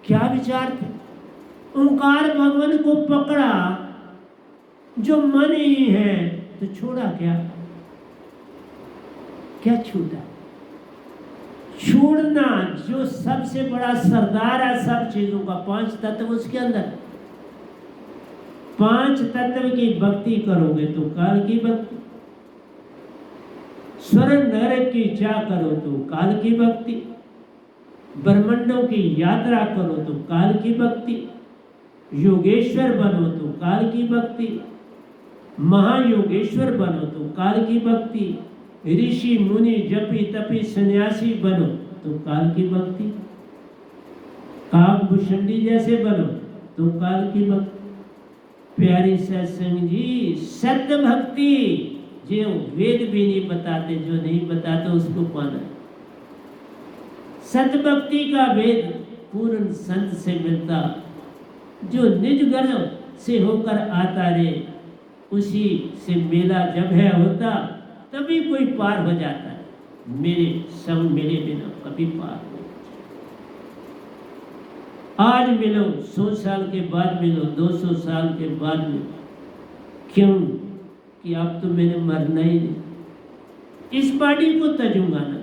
क्या विचार थे? ओंकार भगवान को पकड़ा जो मन ही है, तो छोड़ा क्या? क्या छूटा? छोड़ना जो सबसे बड़ा सरदार है सब चीजों का, 5 तत्व उसके अंदर। 5 तत्व की भक्ति करोगे तो काल की भक्ति, स्वर्ग नरक की चाह करो तो काल की भक्ति, ब्रह्मांडों की यात्रा करो तो काल की भक्ति, योगेश्वर बनो तो काल की भक्ति, महायोगेश्वर बनो तो काल की भक्ति, ऋषि मुनि जपी तपी सन्यासी बनो तो काल की भक्ति, काकभूषणी जैसे बनो तो काल की भक्ति। प्यारे सत्संग जी, सत्य भक्ति जो वेद भी नहीं बताते, जो नहीं बताते उसको पाना। सत्य भक्ति का वेद पूर्ण संत से मिलता, जो निज गर्भ से होकर आता रे, उसी से मेला जब है होता, तभी कोई पार हो जाता है। मेरे संग मेरे बिना कभी पार नहीं। आज मिलो, 100 साल के बाद मिलो, 200 साल के बाद मिलो, क्यों कि अब तो मैंने मरना ही नहीं। इस बॉडी को तजूंगा ना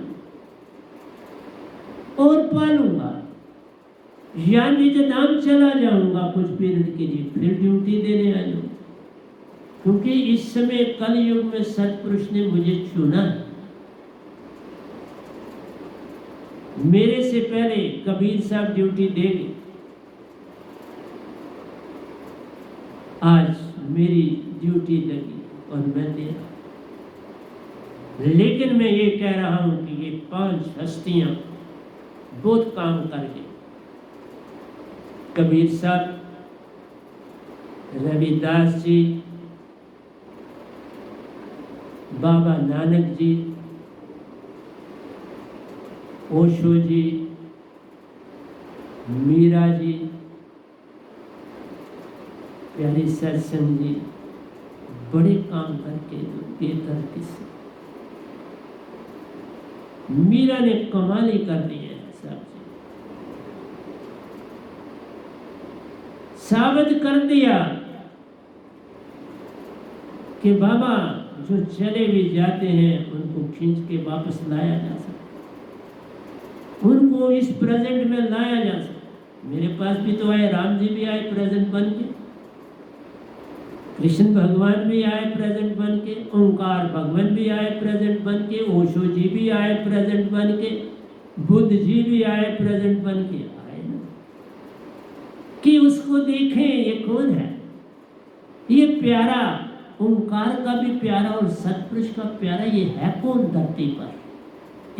और पालूंगा, या निज धाम चला जाऊंगा कुछ पीरियड के लिए, फिर ड्यूटी देने आ जाऊंगा। क्योंकि इस समय कल युग में सतपुरुष ने मुझे चुना। मेरे से पहले कबीर साहब ड्यूटी देंगे, आज मेरी ड्यूटी लगी और मैं दे रहा। लेकिन मैं ये कह रहा हूं कि ये 5 हस्तियां बहुत काम कर गए। कबीर साहब, रविदास जी, बाबा नानक जी, ओशो जी, मीरा जी, प्यारे सत्संग जी, बड़े काम करके धरती से। मीरा ने कमाल ही कर दी है साहब जी, साबित कर दिया कि बाबा जो चले भी जाते हैं उनको खींच के वापस लाया जा सकता, उनको इस प्रेजेंट में लाया जा सकता। मेरे पास भी तो आए, राम जी भी आए प्रेजेंट बन के, कृष्ण भगवान भी आए प्रेजेंट बन के, ओंकार भगवान भी आए प्रेजेंट बन के, ओशो जी भी आए प्रेजेंट बन के, बुद्ध जी भी आए प्रेजेंट बन के। आए ना कि उसको देखें ये कौन है, ये प्यारा ओंकार का भी प्यारा और सतपुरुष का प्यारा, ये है कौन धरती पर,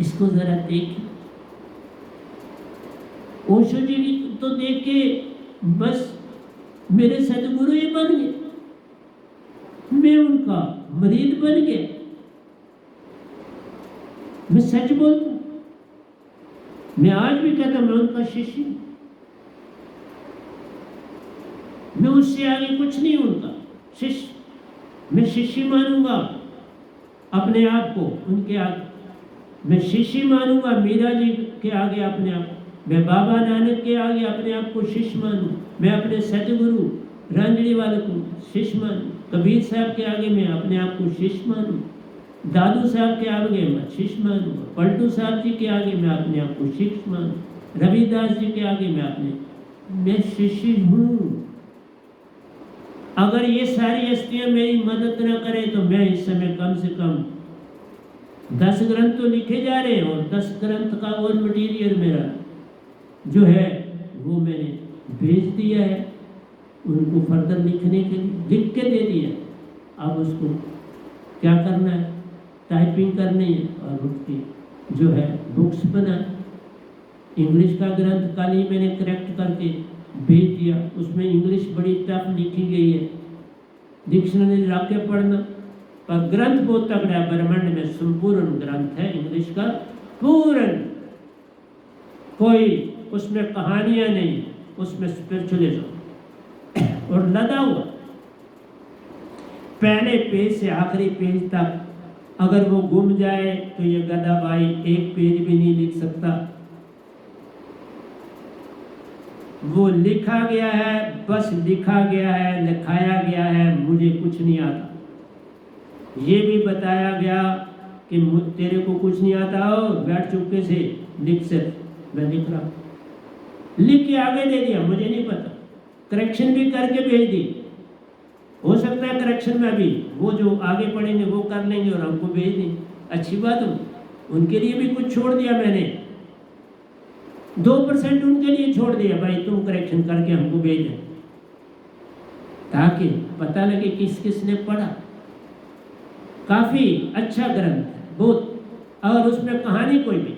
इसको जरा देखिए। ओशो जी तो देख के बस मेरे सतगुरु ही बन गए, मैं उनका मरीद बन गया। मैं सच बोलता हूं, मैं आज भी कहता मैं उनका शिष्य हूं, मैं उससे आगे कुछ नहीं, उनका शिष्य। मैं शिष्य मानूंगा अपने आप को, उनके आगे मैं शिष्य मानूंगा, मीरा जी के आगे अपने आप, मैं बाबा नानक के आगे अपने आप को शिष्य मानूं, मैं अपने सतगुरु रंजनी वाले को शिष्य मानूं, कबीर साहब के आगे मैं अपने आप को शिष्य मानूं, दादू साहब के आगे मैं शिष्य मानूंगा, पलटू साहब जी के आगे मैं अपने आप को शिष्य मानूं, रविदास जी के आगे मैं शिष्य हूँ। अगर ये सारी हस्तियां मेरी मदद न करें तो मैं इस समय कम से कम 10 ग्रंथ तो लिखे जा रहे हैं, और 10 ग्रंथ का और मटीरियल मेरा जो है वो मैंने भेज दिया है उनको फर्दर लिखने के लिए, लिख के दे दिया। अब उसको क्या करना है, टाइपिंग करनी है और उसकी जो है बुक्स बना। इंग्लिश का ग्रंथ कल ही मैंने करेक्ट करके भेज दिया, उसमें इंग्लिश बड़ी टफ लिखी गई है, डिक्शनरी रख के पढ़ना, पर ग्रंथ बहुत तगड़ा है। ब्रह्मांड में संपूर्ण ग्रंथ है इंग्लिश का, पूर्ण, कोई उसमें कहानियां नहीं, उसमें स्पिरिचुअलिज्म और लदा हुआ पहले पेज से आखिरी पेज तक। अगर वो गुम जाए तो ये गधा भाई एक पेज भी नहीं लिख सकता। वो लिखा गया है, बस लिखा गया है, लिखाया गया है, मुझे कुछ नहीं आता। ये भी बताया गया कि तेरे को कुछ नहीं आता हो, बैठ चुपके से लिख से। मैं लिख रहा, लिख के आगे दे दिया, मुझे नहीं पता, करेक्शन भी करके भेज दी। हो सकता है करेक्शन में भी वो जो आगे पढ़ेंगे वो कर लेंगे और हमको भेज देंगे, अच्छी बात हो। उनके लिए भी कुछ छोड़ दिया मैंने, 2% उनके लिए छोड़ दिया, भाई तुम करेक्शन करके हमको भेज दें, ताकि पता लगे किस किसने पढ़ा। काफी अच्छा ग्रंथ है बहुत, और उसमें कहानी कोई भी,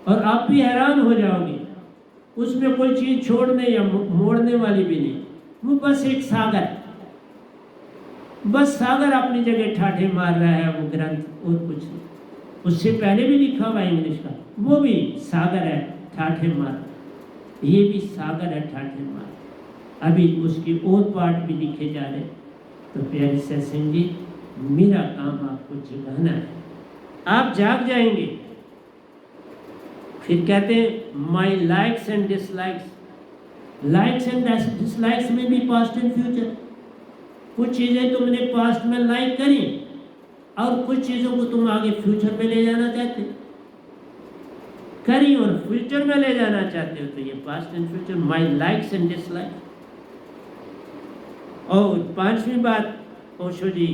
और आप भी हैरान हो जाओगे, उसमें कोई चीज छोड़ने या मोड़ने वाली भी नहीं। वो बस एक सागर, बस सागर अपनी जगह ठाठे मार रहा है वो ग्रंथ, और कुछ नहीं। उससे पहले भी लिखा हुआ है इंग्लिश का, वो भी सागर है ठाठे मार, ये भी सागर है ठाठे मार। अभी उसकी और पार्ट भी लिखे जा रहे। तो प्यारे सत्संग जी, मेरा काम आपको जगाना है, आप जाग जाएंगे। फिर कहते हैं my likes and dislikes, likes and dislikes में भी पास्ट एंड फ्यूचर। कुछ चीज़ें तुमने पास्ट में लाइक करी और कुछ चीज़ों को तुम आगे फ्यूचर में ले जाना चाहते करी और फ्यूचर में ले जाना चाहते हो, तो ये past and future, my likes and dislikes. और 5वीं बात ओशो जी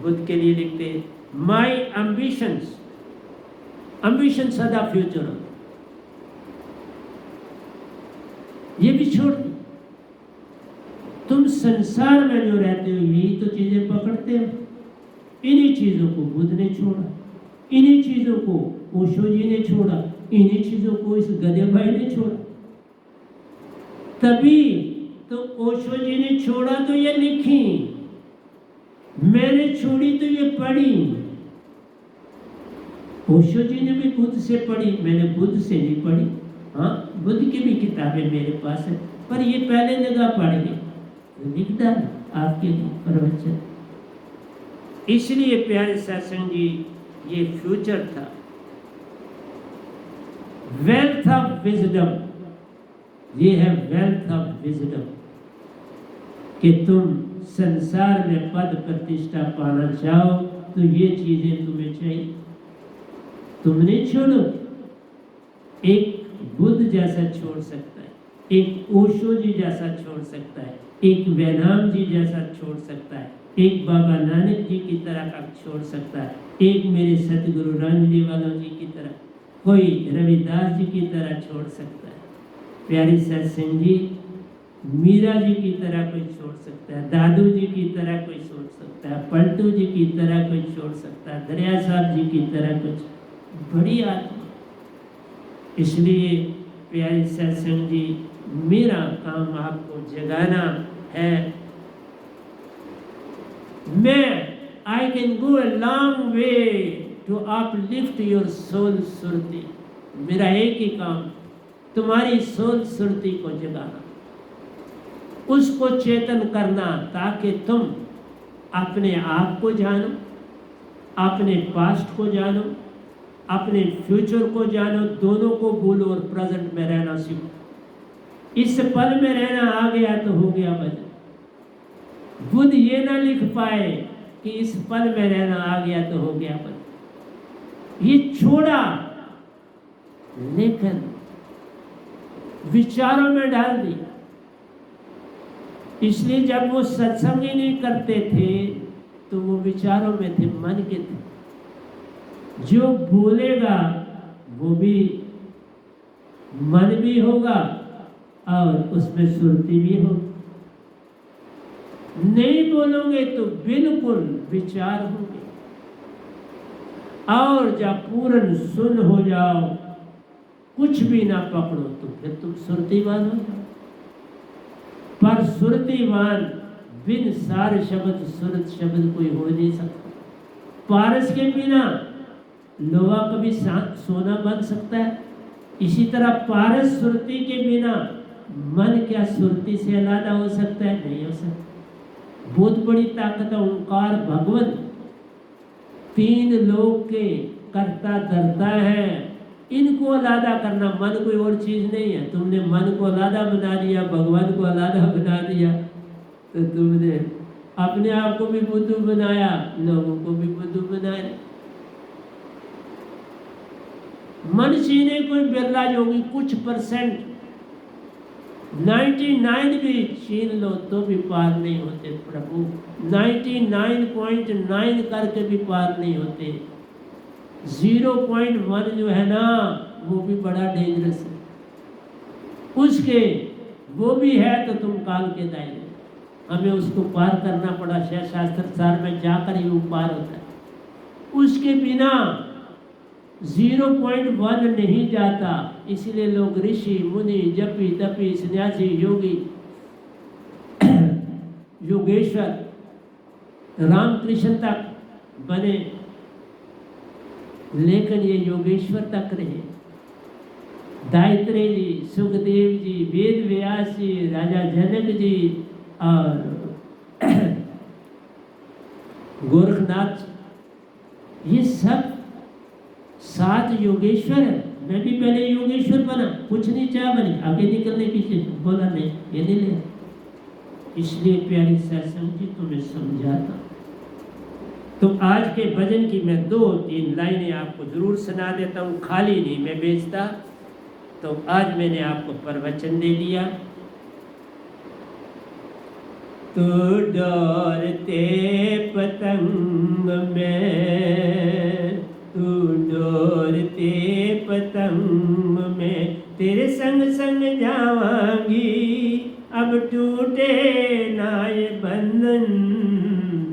बुद्ध के लिए लिखते हैं, माई एम्बिशंस, एम्बिशन सदा फ्यूचर हो, ये भी छोड़ दो। तुम संसार में जो रहते हो यही तो चीजें पकड़ते हो। इन्हीं चीजों को बुद्ध ने छोड़ा, इन्हीं चीजों को ओशो जी ने छोड़ा, इन्हीं चीजों को इस गधे भाई ने छोड़ा। तभी तो ओशो जी ने छोड़ा तो ये लिखी, मैंने छोड़ी तो ये पढ़ी। ओशो जी ने भी बुद्ध से पढ़ी, मैंने बुद्ध से नहीं पढ़ी। हाँ, बुद्ध की भी किताबें मेरे पास है, पर ये पहले निगाह पढ़ गई, लिख डाला आपके लिए प्रवचन। इसलिए प्यारे सत्संग जी, ये फ्यूचर था, वेल्थ ऑफ विजडम, ये है वेल्थ ऑफ विजडम, कि तुम संसार में पद प्रतिष्ठा पाना चाहो तो ये चीजें तुम्हें चाहिए। तुमने छोड़ो, एक बुद्ध जैसा छोड़ सकता है, एक ओशो जी जैसा छोड़ सकता है, एक वैनाम जी जैसा छोड़ सकता है, एक बाबा नानक जी की तरह का छोड़ सकता है, एक मेरे सतगुरु रामजी वालों जी की तरह, कोई रविदास जी की तरह छोड़ सकता है। प्यारी सत्संग जी, मीरा जी की तरह कोई छोड़ सकता है, दादू जी की तरह कोई छोड़ सकता है, पलटू जी की तरह कोई छोड़ सकता है, दरिया साहब जी की तरह कुछ बड़ी आत्मा। इसलिए प्यारी सत्संग जी, मेरा काम आपको जगाना है। I can go a long way to uplift your soul Surti. मेरा एक ही काम, तुम्हारी सोल सुरती को जगाना, उसको चेतन करना, ताकि तुम अपने आप को जानो, अपने पास्ट को जानो, अपने फ्यूचर को जानो, दोनों को भूलो और प्रेजेंट में रहना सीखो। इस पल में रहना आ गया तो हो गया भजन। बुद्ध ये ना लिख पाए कि इस पल में रहना आ गया तो हो गया भजन, ये छोड़ा। लेकिन विचारों में डाल दिया। इसलिए जब वो सत्संग ही नहीं करते थे तो वो विचारों में थे, मन के थे। जो बोलेगा वो भी मन भी होगा और उसमें सुरती भी होगी। नहीं बोलोगे तो बिल्कुल विचार होंगे। और जब पूर्ण सुन हो जाओ, कुछ भी ना पकड़ो, तो फिर तुम सुरतीवान हो जाओ। पर सुरतीवान बिन सार शब्द सुरत शब्द कोई हो नहीं सकता। पारस के बिना लोहा कभी सोना बन सकता है। इसी तरह पारस सुरती के बिना मन क्या सुरती से अलग हो सकता है? नहीं हो सकता। बहुत बड़ी ताकत है ओंकार भगवत, तीन लोक के करता धरता है। इनको अलादा करना, मन कोई और चीज नहीं है। तुमने मन को अलादा बना दिया, भगवान को अलादा बना दिया, तो तुमने अपने आप को भी बुद्धू बनाया, लोगों को भी बुद्धू बनाया। मनुष्य ने कोई बिरला योगी कुछ परसेंट 99 भी छीन लो तो भी पार नहीं होते प्रभु। 99.9 करके भी पार नहीं होते। 0.1 जो है ना, वो भी बड़ा डेंजरस है। उसके वो भी है तो तुम काल के दायरे। हमें उसको पार करना पड़ा। शास्त्र सार में जाकर ही वो पार होता है। उसके बिना 0.1 नहीं जाता। इसलिए लोग ऋषि मुनि जपी तपी सन्यासी योगी योगेश्वर रामकृष्ण तक बने, लेकिन ये योगेश्वर तक रहे। दायित्रेय जी, सुखदेव जी, वेद व्यास जी, राजा जनक जी और गोरखनाथ, ये सब 7 योगेश्वर है। मैं भी पहले योगेश्वर बना, कुछ नहीं चाह बने, आगे निकलने की चीज बोला नहीं, ये नहीं ले। इसलिए प्यारी सत्संग जी तुम्हें समझाता। तो आज के भजन की मैं 2-3 लाइनें आपको जरूर सुना देता हूँ। खाली नहीं मैं बेचता, तो आज मैंने आपको प्रवचन दे दिया। तू डोरते पतंग में, तू डोरते पतंग में, तेरे संग संग जावांगी, अब टूटे ना ये बंधन,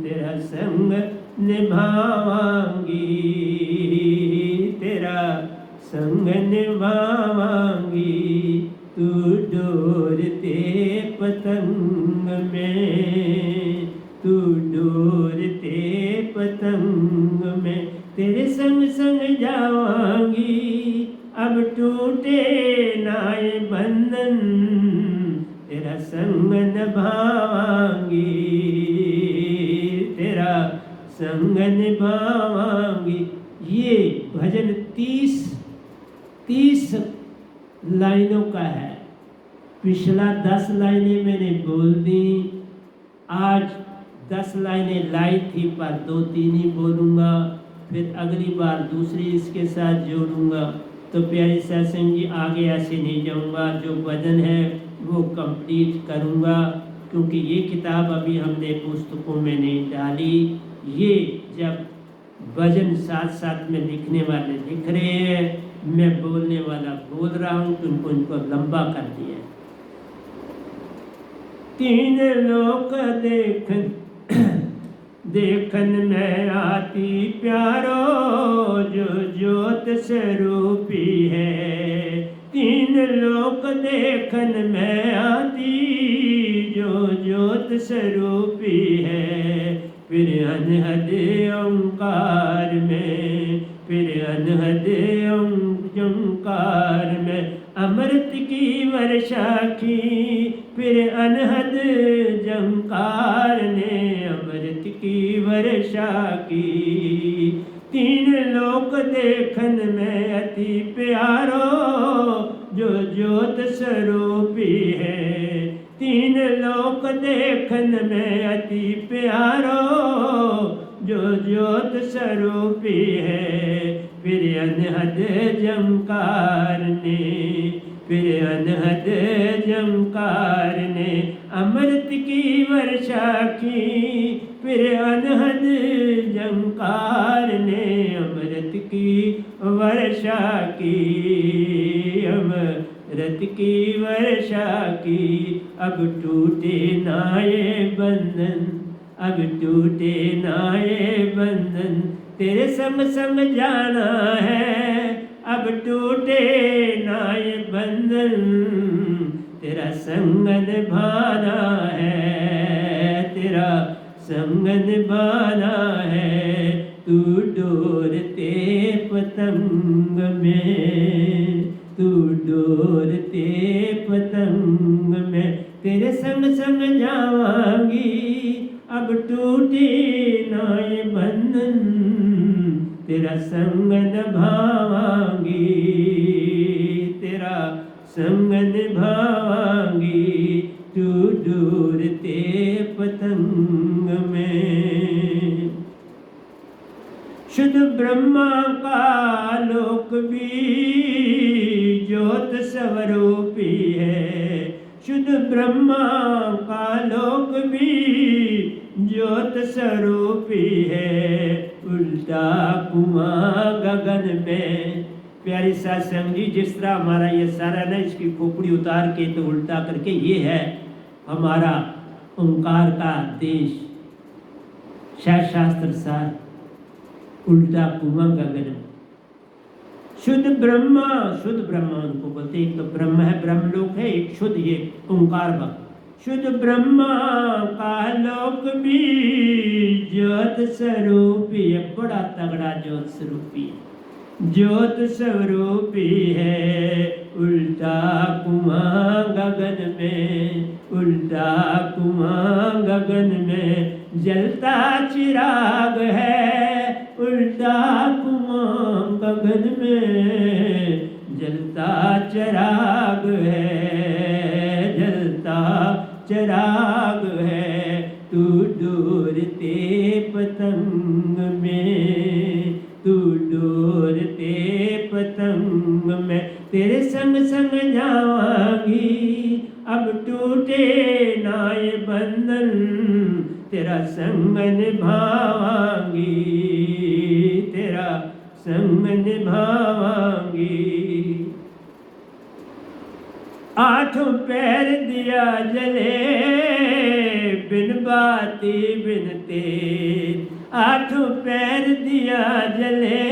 तेरा संग निभावांगी, तेरा संग निभावांगी। तू डोरते पतंग में, तू डोरते पतंग में, तेरे संग संग जावांगी, अब टूटे ना ये बंधन, तेरा संग निभावांगी, तेरा संग निभावांगी। ये भजन 30 लाइनों का है। पिछला 10 लाइनें मैंने बोल दी। आज 10 लाइनें लाई थी, पर 2-3 ही बोलूँगा। फिर अगली बार दूसरी इसके साथ जोड़ूंगा। तो प्यारी सत्संग जी, आगे ऐसे नहीं जाऊंगा। जो भजन है वो कंप्लीट करूंगा, क्योंकि ये किताब अभी हमने पुस्तकों में नहीं डाली। ये जब भजन साथ साथ में लिखने वाले लिख रहे हैं, मैं बोलने वाला बोल रहा हूँ, तो इनको लंबा कर दिया। 3 लोक देखन में आती प्यारो, जो ज्योत स्वरूपी है। 3 लोक देखन में आती, जो ज्योत स्वरूपी है। फिर अनहद ओंकार में, फिर अनहद ओंकार में, अमृत की वर्षा की। फिर अनहद जंकार ने अमृत की वर्षा की। 3 लोक देखन में अति प्यारो, जो ज्योत स्वरूपी है। 3 लोक देखन में अति प्यारो, जो ज्योत स्वरूपी है। फिर अनहद जंकार ने फिर अनहद झंकार ने अमृत की वर्षा की, फिर अनहद झंकार ने अमृत की वर्षा की, अमृत की वर्षा की। अब टूटे ना ये बंधन, अब टूटे ना ये बंधन, तेरे संग संग जाना है। अब टूटे ना ये बंधन, तेरा संग निभाना है, तेरा संग निभाना है। तू डोरते पतंग में, तू डोरते पतंग में, तेरे संग संग जावांगी। अब टूटे ना ये बंधन, तेरा संग निभावांगी, तेरा संग निभावांगी। तू डोरते पतंग में। शुद्ध ब्रह्मा का लोक भी ज्योत स्वरूपी है, शुद्ध ब्रह्मा का लोक भी ज्योत स्वरूपी है। उल्टा कुआं गगन में, प्यारी सत्संग जी, जिस तरह हमारा ये सारा ना इसकी खोपड़ी उतार के तो उल्टा करके, ये है हमारा ओंकार का देश, शास्त्र सार उल्टा कुआं गगन। शुद्ध ब्रह्मा, शुद्ध ब्रह्मा उनको बोलते, एक तो ब्रह्म है, ब्रह्मलोक है, एक शुद्ध ये ओंकार भक्त। शुद्ध ब्रह्मा का लोक भी ज्योत स्वरूपी है, बड़ा तगड़ा ज्योत स्वरूपी, ज्योत स्वरूपी है। उल्टा कुआं गगन में, उल्टा कुआं गगन में, जलता चिराग है। उल्टा कुआं गगन में, जलता चिराग है, जलता चिराग है। तू डोरते पतंग में, तू डोरते पतंग में, तेरे संग संग जावांगी। अब टूटे ना ये बंधन, तेरा संग निभावांगी, तेरा संग निभावांगी। आठों पैर दिया जले, बिन बाती बिन तेल, आठों पैर दिया जले,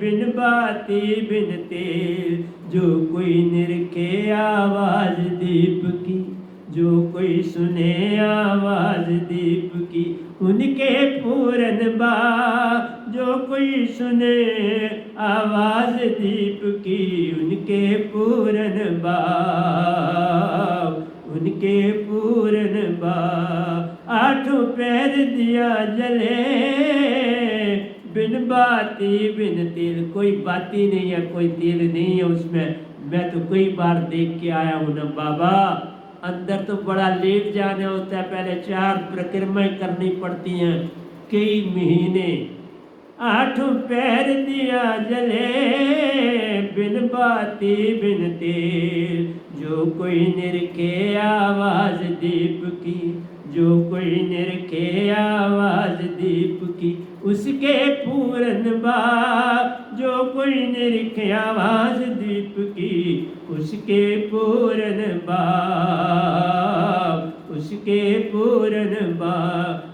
बिन बाती बिन तेल। जो कोई निरखे आवाज दीप की, जो कोई सुने आवाज दीप की, उनके पूरन बा। जो कोई सुने आवाज दीप की, उनके पूरन बा, उनके पूरन बा। आठों पैर दिया जले, बिन बाती बिन तेल, कोई बाती नहीं है, कोई तेल नहीं है उसमें। मैं तो कई बार देख के आया हूं ना बाबा, अंदर तो बड़ा लेट जाना होता है, पहले 4 प्रक्रियाएं करनी पड़ती हैं, कई महीने। आठों पैर दिया जले, बिन बाती बिन तेल। जो कोई निरखे आवाज दीप की, जो कोई निरखे आवाज दीप की, उसके पूरन बा। जो कोई निरखे आवाज दीप की, उसके पूरन बा, उसके पूरन बा।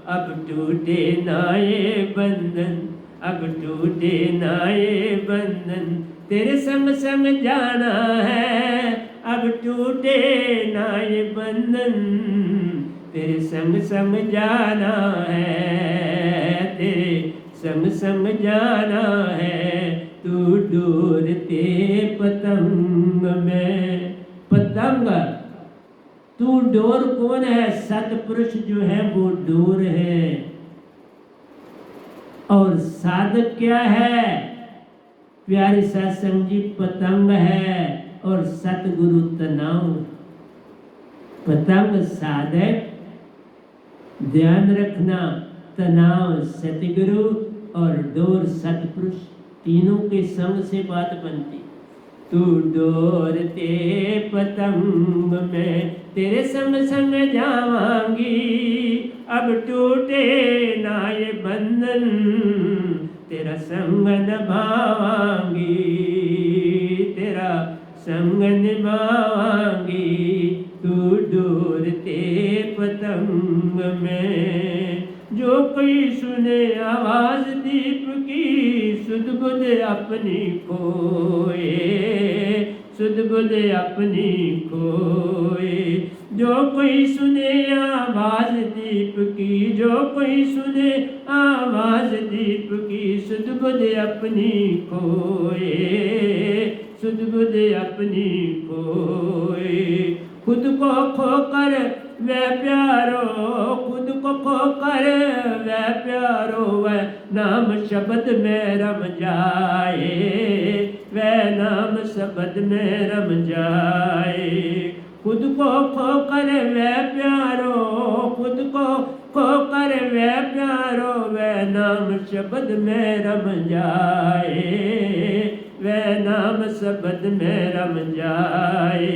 अब टूटे ना ये बंधन, अब टूटे ना ये बंधन, तेरे संग संग जाना है। अब टूटे ना ये बंधन, तेरे संग संग जाना है, तेरे संग संग जाना है। तू डोरते पतंग में, पतंग तू डोर कौन है? सतपुरुष जो है वो डोर है। और साधक क्या है? प्यारे सत्संग जी, पतंग है और सतगुरु तनाव। पतंग साधक, ध्यान रखना, तनाव सतगुरु और डोर सतपुरुष, तीनों के संग से बात बनती। तू डोरते पतंग में तेरे संग संग जावांगी, अब टूटे ना ये बंधन तेरा संग निभावांगी, तेरा संग निभावांगी। तू डोरते पतंग में जो कोई सुने आवाज दीप की, सुध बुध अपनी खोए, सुध बुध अपनी खोए। जो कोई सुने आवाज दीप की, जो कोई सुने आवाज दीप की, सुध बुध अपनी खोए, सुध बुध अपनी खोए। खुद को खोकर वह प्यारो, खुद को खोकर वह प्यारो, वह नाम शब्द में रम जाए, वह नाम शब्द में रम जाए। खुद को खोकर वह प्यारो, खुद को खोकर वह प्यारो, वह नाम शब्द में रम जाए, वह नाम शब्द में रम जाए।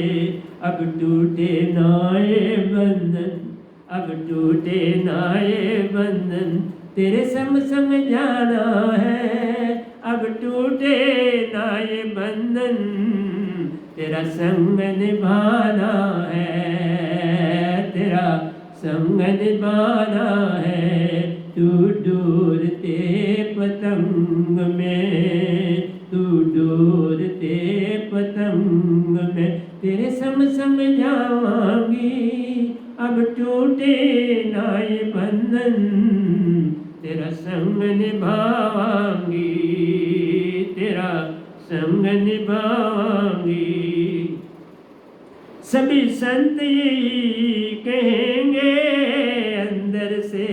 अब टूटे नाए बंधन, अब टूटे नाए बंधन तेरे संग संग जाना है, अब टूटे नाए बंधन तेरा संग निभाना है, तेरा संग निभाना है। तू डोरते पतंग में, तू डोरते पतंग में तेरे संग संग जावांगी, अब टूटे ना ये बंधन तेरा संग निभावांगी, तेरा संग निभावांगी। सभी संत यही कहेंगे, अंदर से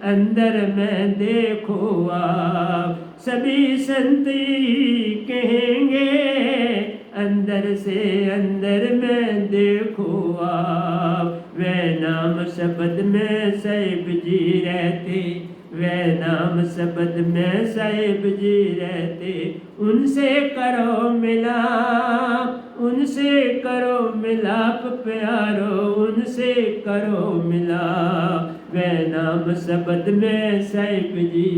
अंदर में देखो आप, सभी संत यही कहेंगे, अंदर से अंदर में देखो आप। वह नाम शब्द में साहिब जी रहते, वह नाम शब्द में साहिब जी रहते, उनसे करो मिलाप, उनसे करो मिलाप प्यारो, उनसे करो मिलाप। वह नाम शब्द में साहिब जी,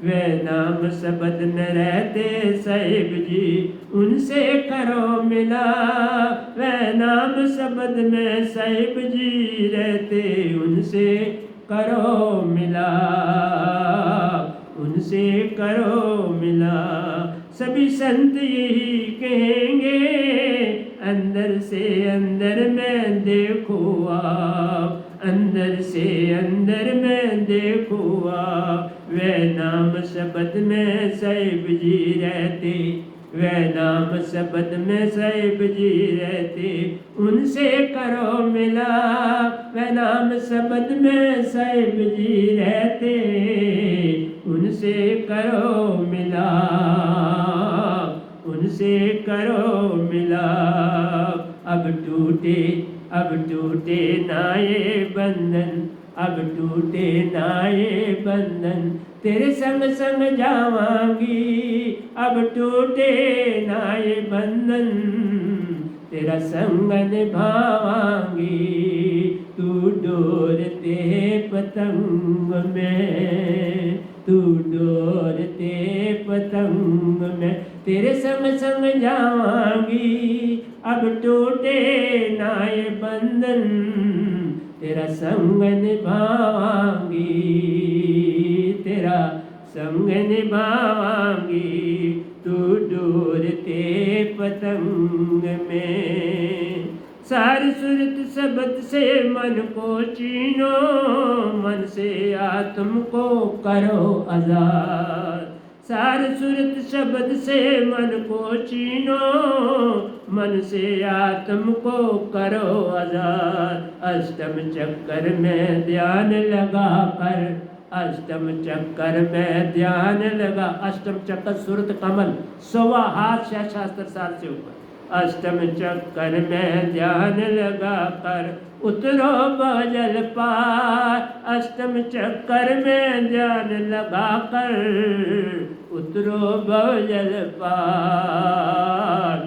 वह नाम शब्द में रहते साहिब जी, उनसे करो मिलाप। वह नाम शब्द में साहिब जी रहते, उनसे करो मिलाप, उनसे करो मिलाप। सभी संत यही कहेंगे, अंदर से अंदर में देखो आप, अंदर से अंदर में देखो आप। वह नाम शब्द में साहिब जी रहते, वह नाम शब्द में साहिब जी रहते, उनसे करो मिलाप। वह नाम शब्द में साहिब जी रहते, उनसे करो मिलाप, उनसे करो मिलाप। अब टूटे नाये बंधन, अब टूटे नाये बंधन तेरे संग संग जावांगी, अब टूटे नाये बंधन तेरा संग निभावांगी। तू डोरते पतंग में, तू डोरते पतंग में तेरे संग संग जावांगी, अब टूटे नाये बंधन तेरा संग निभावांगी, तेरा संग निभावांगी। तू डोरते पतंग में सारी सूरत शब्द से मन को चीनो, मन से आत्म को करो आजाद। सारी सूरत शब्द से मन को चीनो, मन से आत्म को करो आजाद। अष्टम चक्कर में ध्यान लगा कर, अष्टम चक्कर में ध्यान लगा। अष्टम चक्कर सूरत कमल 100वां हाथ शास्त्र साल से ऊपर। अष्टम चक्कर में ध्यान लगा कर उतरो बजल पार। अष्टम चक्कर में ध्यान लगा कर उतरो बजल पार,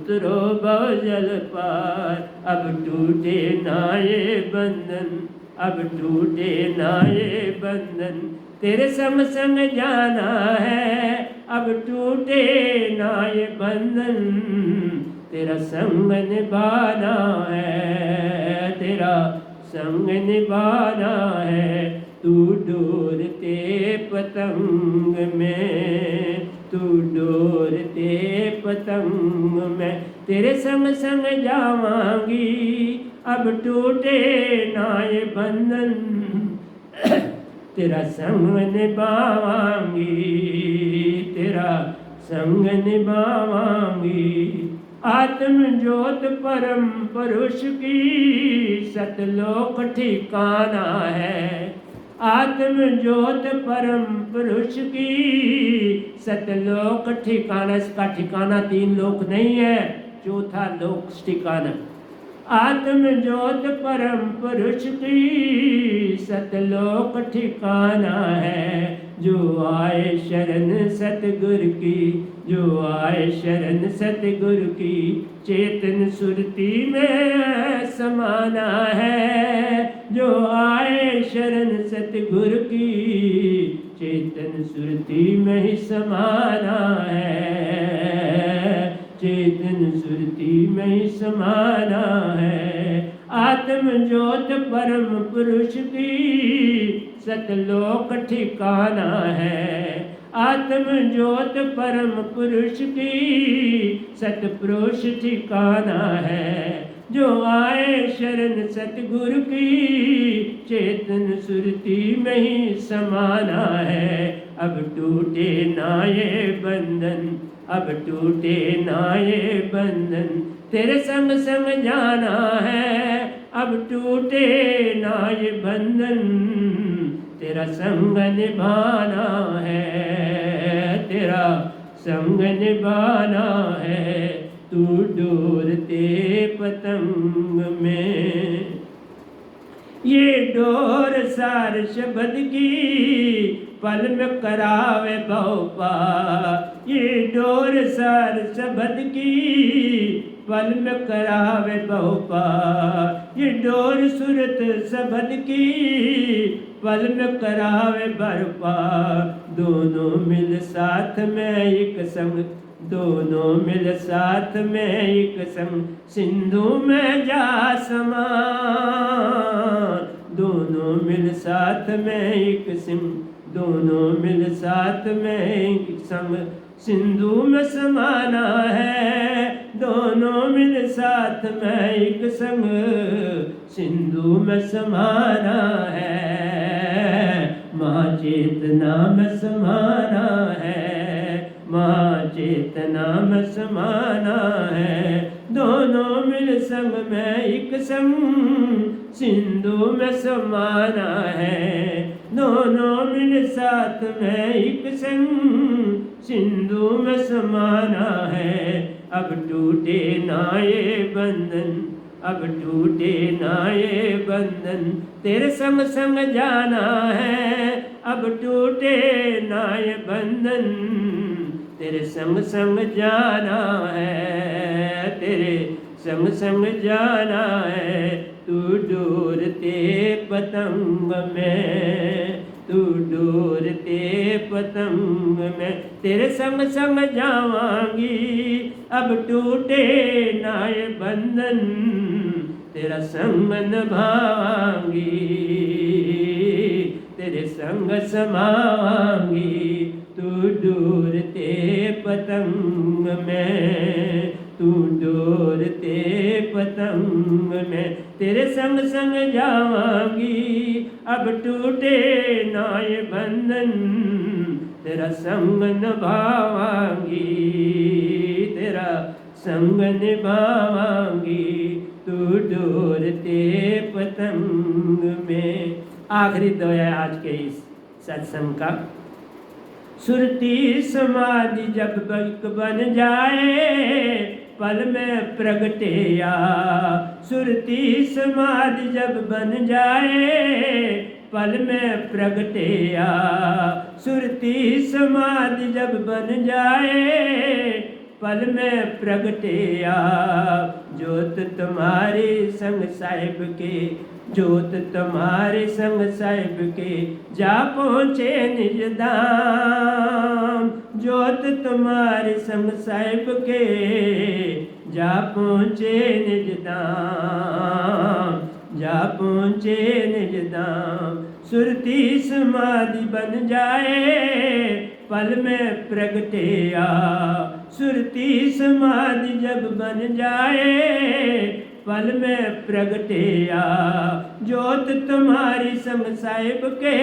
उतरो भव जल पार। अब टूटे ना ये बंधन, अब टूटे ना ये बंधन, तेरे संग संग जाना है। अब टूटे ना ये बंधन, तेरा संग निभाना है, तेरा संग निभाना है। तू डोरते पतंग में, तू डोरते पतंग में, तेरे संग संग जावांगी। अब टूटे ना ये बंधन, तेरा संग निभावांगी, तेरा संग निभावांगी। आत्म ज्योत परम पुरुष की सतलोक ठिकाना है। आत्म ज्योत परम पुरुष की सतलोक ठिकाना। इसका ठिकाना 3 लोक नहीं है, चौथा लोक ठिकाना। आत्म ज्योत परम पुरुष की सतलोक ठिकाना है। जो आए शरण सतगुरु की, जो आए शरण सतगुरु की, चेतन सुरती में समाना है। जो आए शरण सतगुरु की, चेतन सुरती में ही समाना है, चेतन सुरती में ही समाना है। आत्म ज्योत परम पुरुष की सतलोक ठिकाना है। आत्म ज्योत परम पुरुष की सतपुरुष ठिकाना है। जो आए शरण सतगुरु की, चेतन सुरती में ही समाना है। अब टूटे ना ये बंधन, अब टूटे ना ये बंधन, तेरे संग संग जाना है। अब टूटे ना ये बंधन, तेरा संग निभाना है, तेरा संग निभाना है। तू डोरते पतंग में, ये डोर सार शब्द की पल में करावे भव पार। ये डोर सार शब्द की पल में करावे भव पार। ये डोर सूरत शब्द की पल में करावे भर पार। दोनों मिल साथ में एक संग, दोनों मिल साथ में एक संग, सिंधु में जा समा। दोनों मिल साथ में एक संग, दोनों मिल साथ में एक संग, सिंधु में समाना है। दोनों मिल साथ में एक संग, सिंधु में समाना है। माँ चेतना में समाना है, माँ चेतना में समाना है। दोनों मिल संग में एक संग, सिंधु में समाना है। दोनों मिल साथ में एक संग, सिंधु में समाना है। अब टूटे ना ये बंधन, अब टूटे ना ये बंधन, तेरे संग संग जाना है। अब टूटे ना ये बंधन, तेरे संग संग जाना है, तेरे संग संग जाना है। तू डोरते पतंग में, तू डोरते पतंग में, तेरे संग संग जावांगी। अब टूटे ना ये बंधन, तेरा संग निभावांगी, तेरे संग समावांगी। तू डोरते पतंग में, तू डोरते पतंग में, तेरे संग संग जावांगी। अब टूटे ना ये बंधन, तेरा संग निभावांगी, तेरा संग निभावांगी। तू डोरते पतंग में। आखिरी दो है आज के इस सत्संग का। सुरती समाधि जब बन जाए, पल में प्रगटेया। सुरती समाधि जब बन जाए, पल में प्रगटेया। सुरती समाधि जब बन जाए, पल में प्रगटिया। जोत तुम्हारे संग साहिब के, जोत तुम्हारे संग साहिब के, जा पहुँचे निज धाम। जोत तुम्हारे संग साहिब के, जा पहुँचे निज धाम, जा पहुँचे निज धाम। सुरती समाधि बन जाए पल में प्रगटिया। सुरती समाधि जब बन जाए पल में प्रगटिया। जोत तुम्हारी संग साहिब के,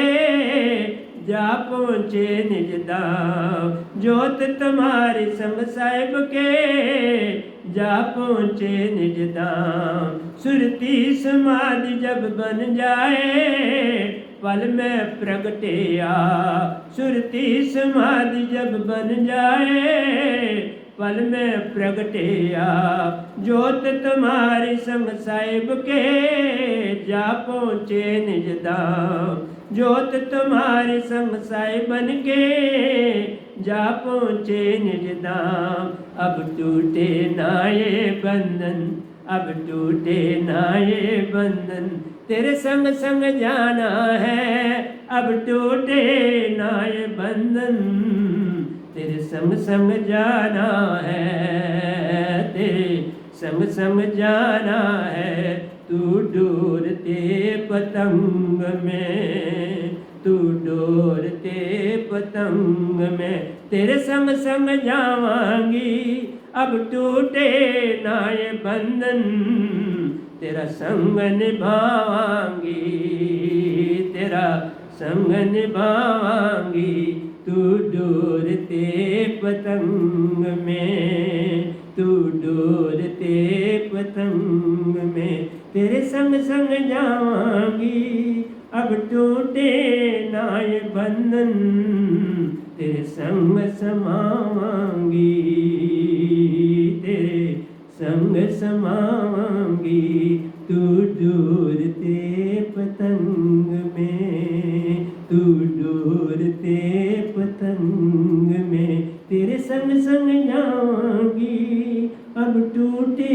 जा पहुँचे निज धाम। जोत तुम्हारी संग साहिब के, जा पहुँचे निज धाम। सुरती समाधि जब बन जाए पल में प्रगटिया। सुरती समाधि जब बन जाए पल में प्रगटिया। जोत तुम्हारी संग साहिब के, जा पहुँचे निज धाम। जोत तुम्हारे संग साहिब बन के, जा पहुँचे निज धाम। अब टूटे ना ये बंधन, अब टूटे ना ये बंधन, तेरे संग संग जाना है। अब टूटे ना ये बंधन, तेरे संग संग जाना है। तेरे संग संग जाना है। तू डोरते पतंग में, तू डोरते पतंग में, तेरे संग संग जावांगी। अब टूटे ना ये बंधन, तेरा संग निभावांगी, तेरा संग निभावांगी। तू डोरते पतंग में, तू डोरते पतंग में, तेरे संग संग जावांगी। अब टूटे ना ये बंधन, तेरे संग समावांगी, तेरे संग समावांगी। तू डोरते पतंग में, तू डोरते पतंग में, तेरे संग संग जाऊंगी। अब टूटे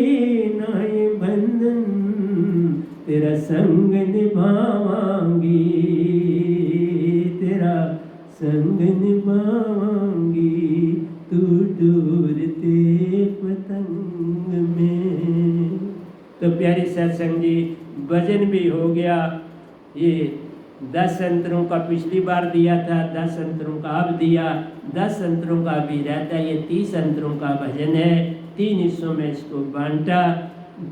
ना ये बंधन, तेरा संग निभावांगी, तेरा संग निभावांगी। तू डोरते पतंग में। तो प्यारे सत्संग जी, भजन भी हो गया। ये 10 अंतरों का पिछली बार दिया था, 10 अंतरों का अब दिया, 10 अंतरों का भी रहता है। ये 30 अंतरों का भजन है। 3 हिस्सों में इसको बांटा।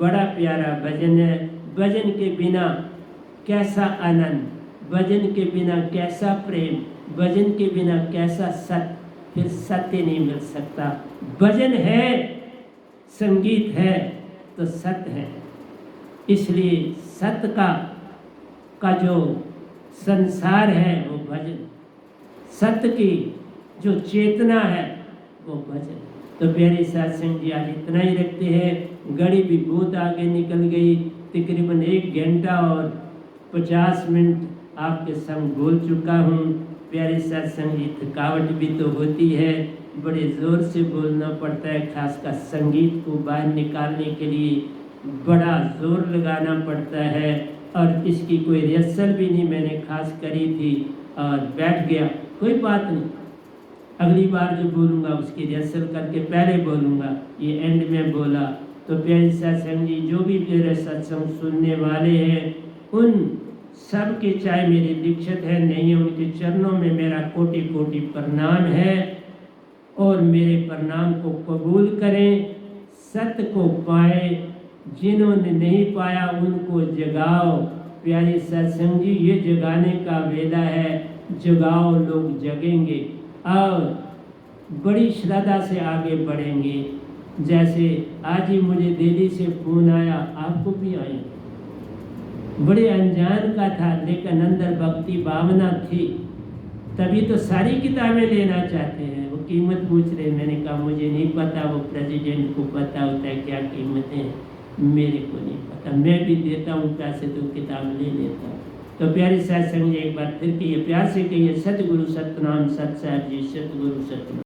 बड़ा प्यारा भजन है। भजन के बिना कैसा आनंद, भजन के बिना कैसा प्रेम, भजन के बिना कैसा सत्य, फिर सत्य नहीं मिल सकता। भजन है, संगीत है तो सत्य है। इसलिए सत्य का जो संसार है वो भजन, सत्य की जो चेतना है वो भजन। तो प्यारे सत्संग जी, आज इतना ही रखते हैं। घड़ी भी बहुत आगे निकल गई। तकरीबन 1 घंटा और 50 मिनट आपके संग बोल चुका हूँ। प्यारे सत्संग जी, थकावट भी तो होती है, बड़े ज़ोर से बोलना पड़ता है। खासकर संगीत को बाहर निकालने के लिए बड़ा जोर लगाना पड़ता है। और इसकी कोई रिहर्सल भी नहीं मैंने खास करी थी और बैठ गया। कोई बात नहीं, अगली बार जो बोलूँगा उसकी रिहर्सल करके पहले बोलूँगा, ये एंड में बोला। तो प्यारे सत्संग जी, जो भी मेरे सत्संग सुनने वाले हैं उन सब के, चाहे मेरे दीक्षित है नहीं है, उनके चरणों में मेरा कोटि कोटि प्रणाम है। और मेरे प्रणाम को कबूल करें। सत्य को पाए, जिन्होंने नहीं पाया उनको जगाओ। प्यारे सत्संग जी, ये जगाने का वेला है। जगाओ, लोग जगेंगे और बड़ी श्रद्धा से आगे बढ़ेंगे। जैसे आज ही मुझे दिल्ली से फोन आया, आपको भी आए, बड़े अनजान का था लेकिन अंदर भक्ति भावना थी, तभी तो सारी किताबें लेना चाहते हैं। वो कीमत पूछ रहे, मैंने कहा मुझे नहीं पता, वो प्रेसिडेंट को पता होता है क्या कीमतें, मेरे को नहीं पता। मैं भी देता हूँ पैसे तो किताब ले लेता हूँ। तो प्यारे सत्संग, एक बार फिर कहिए, प्यार से कहिए, सतगुरु सतनाम सत साहिब जी, सतगुरु सतनाम।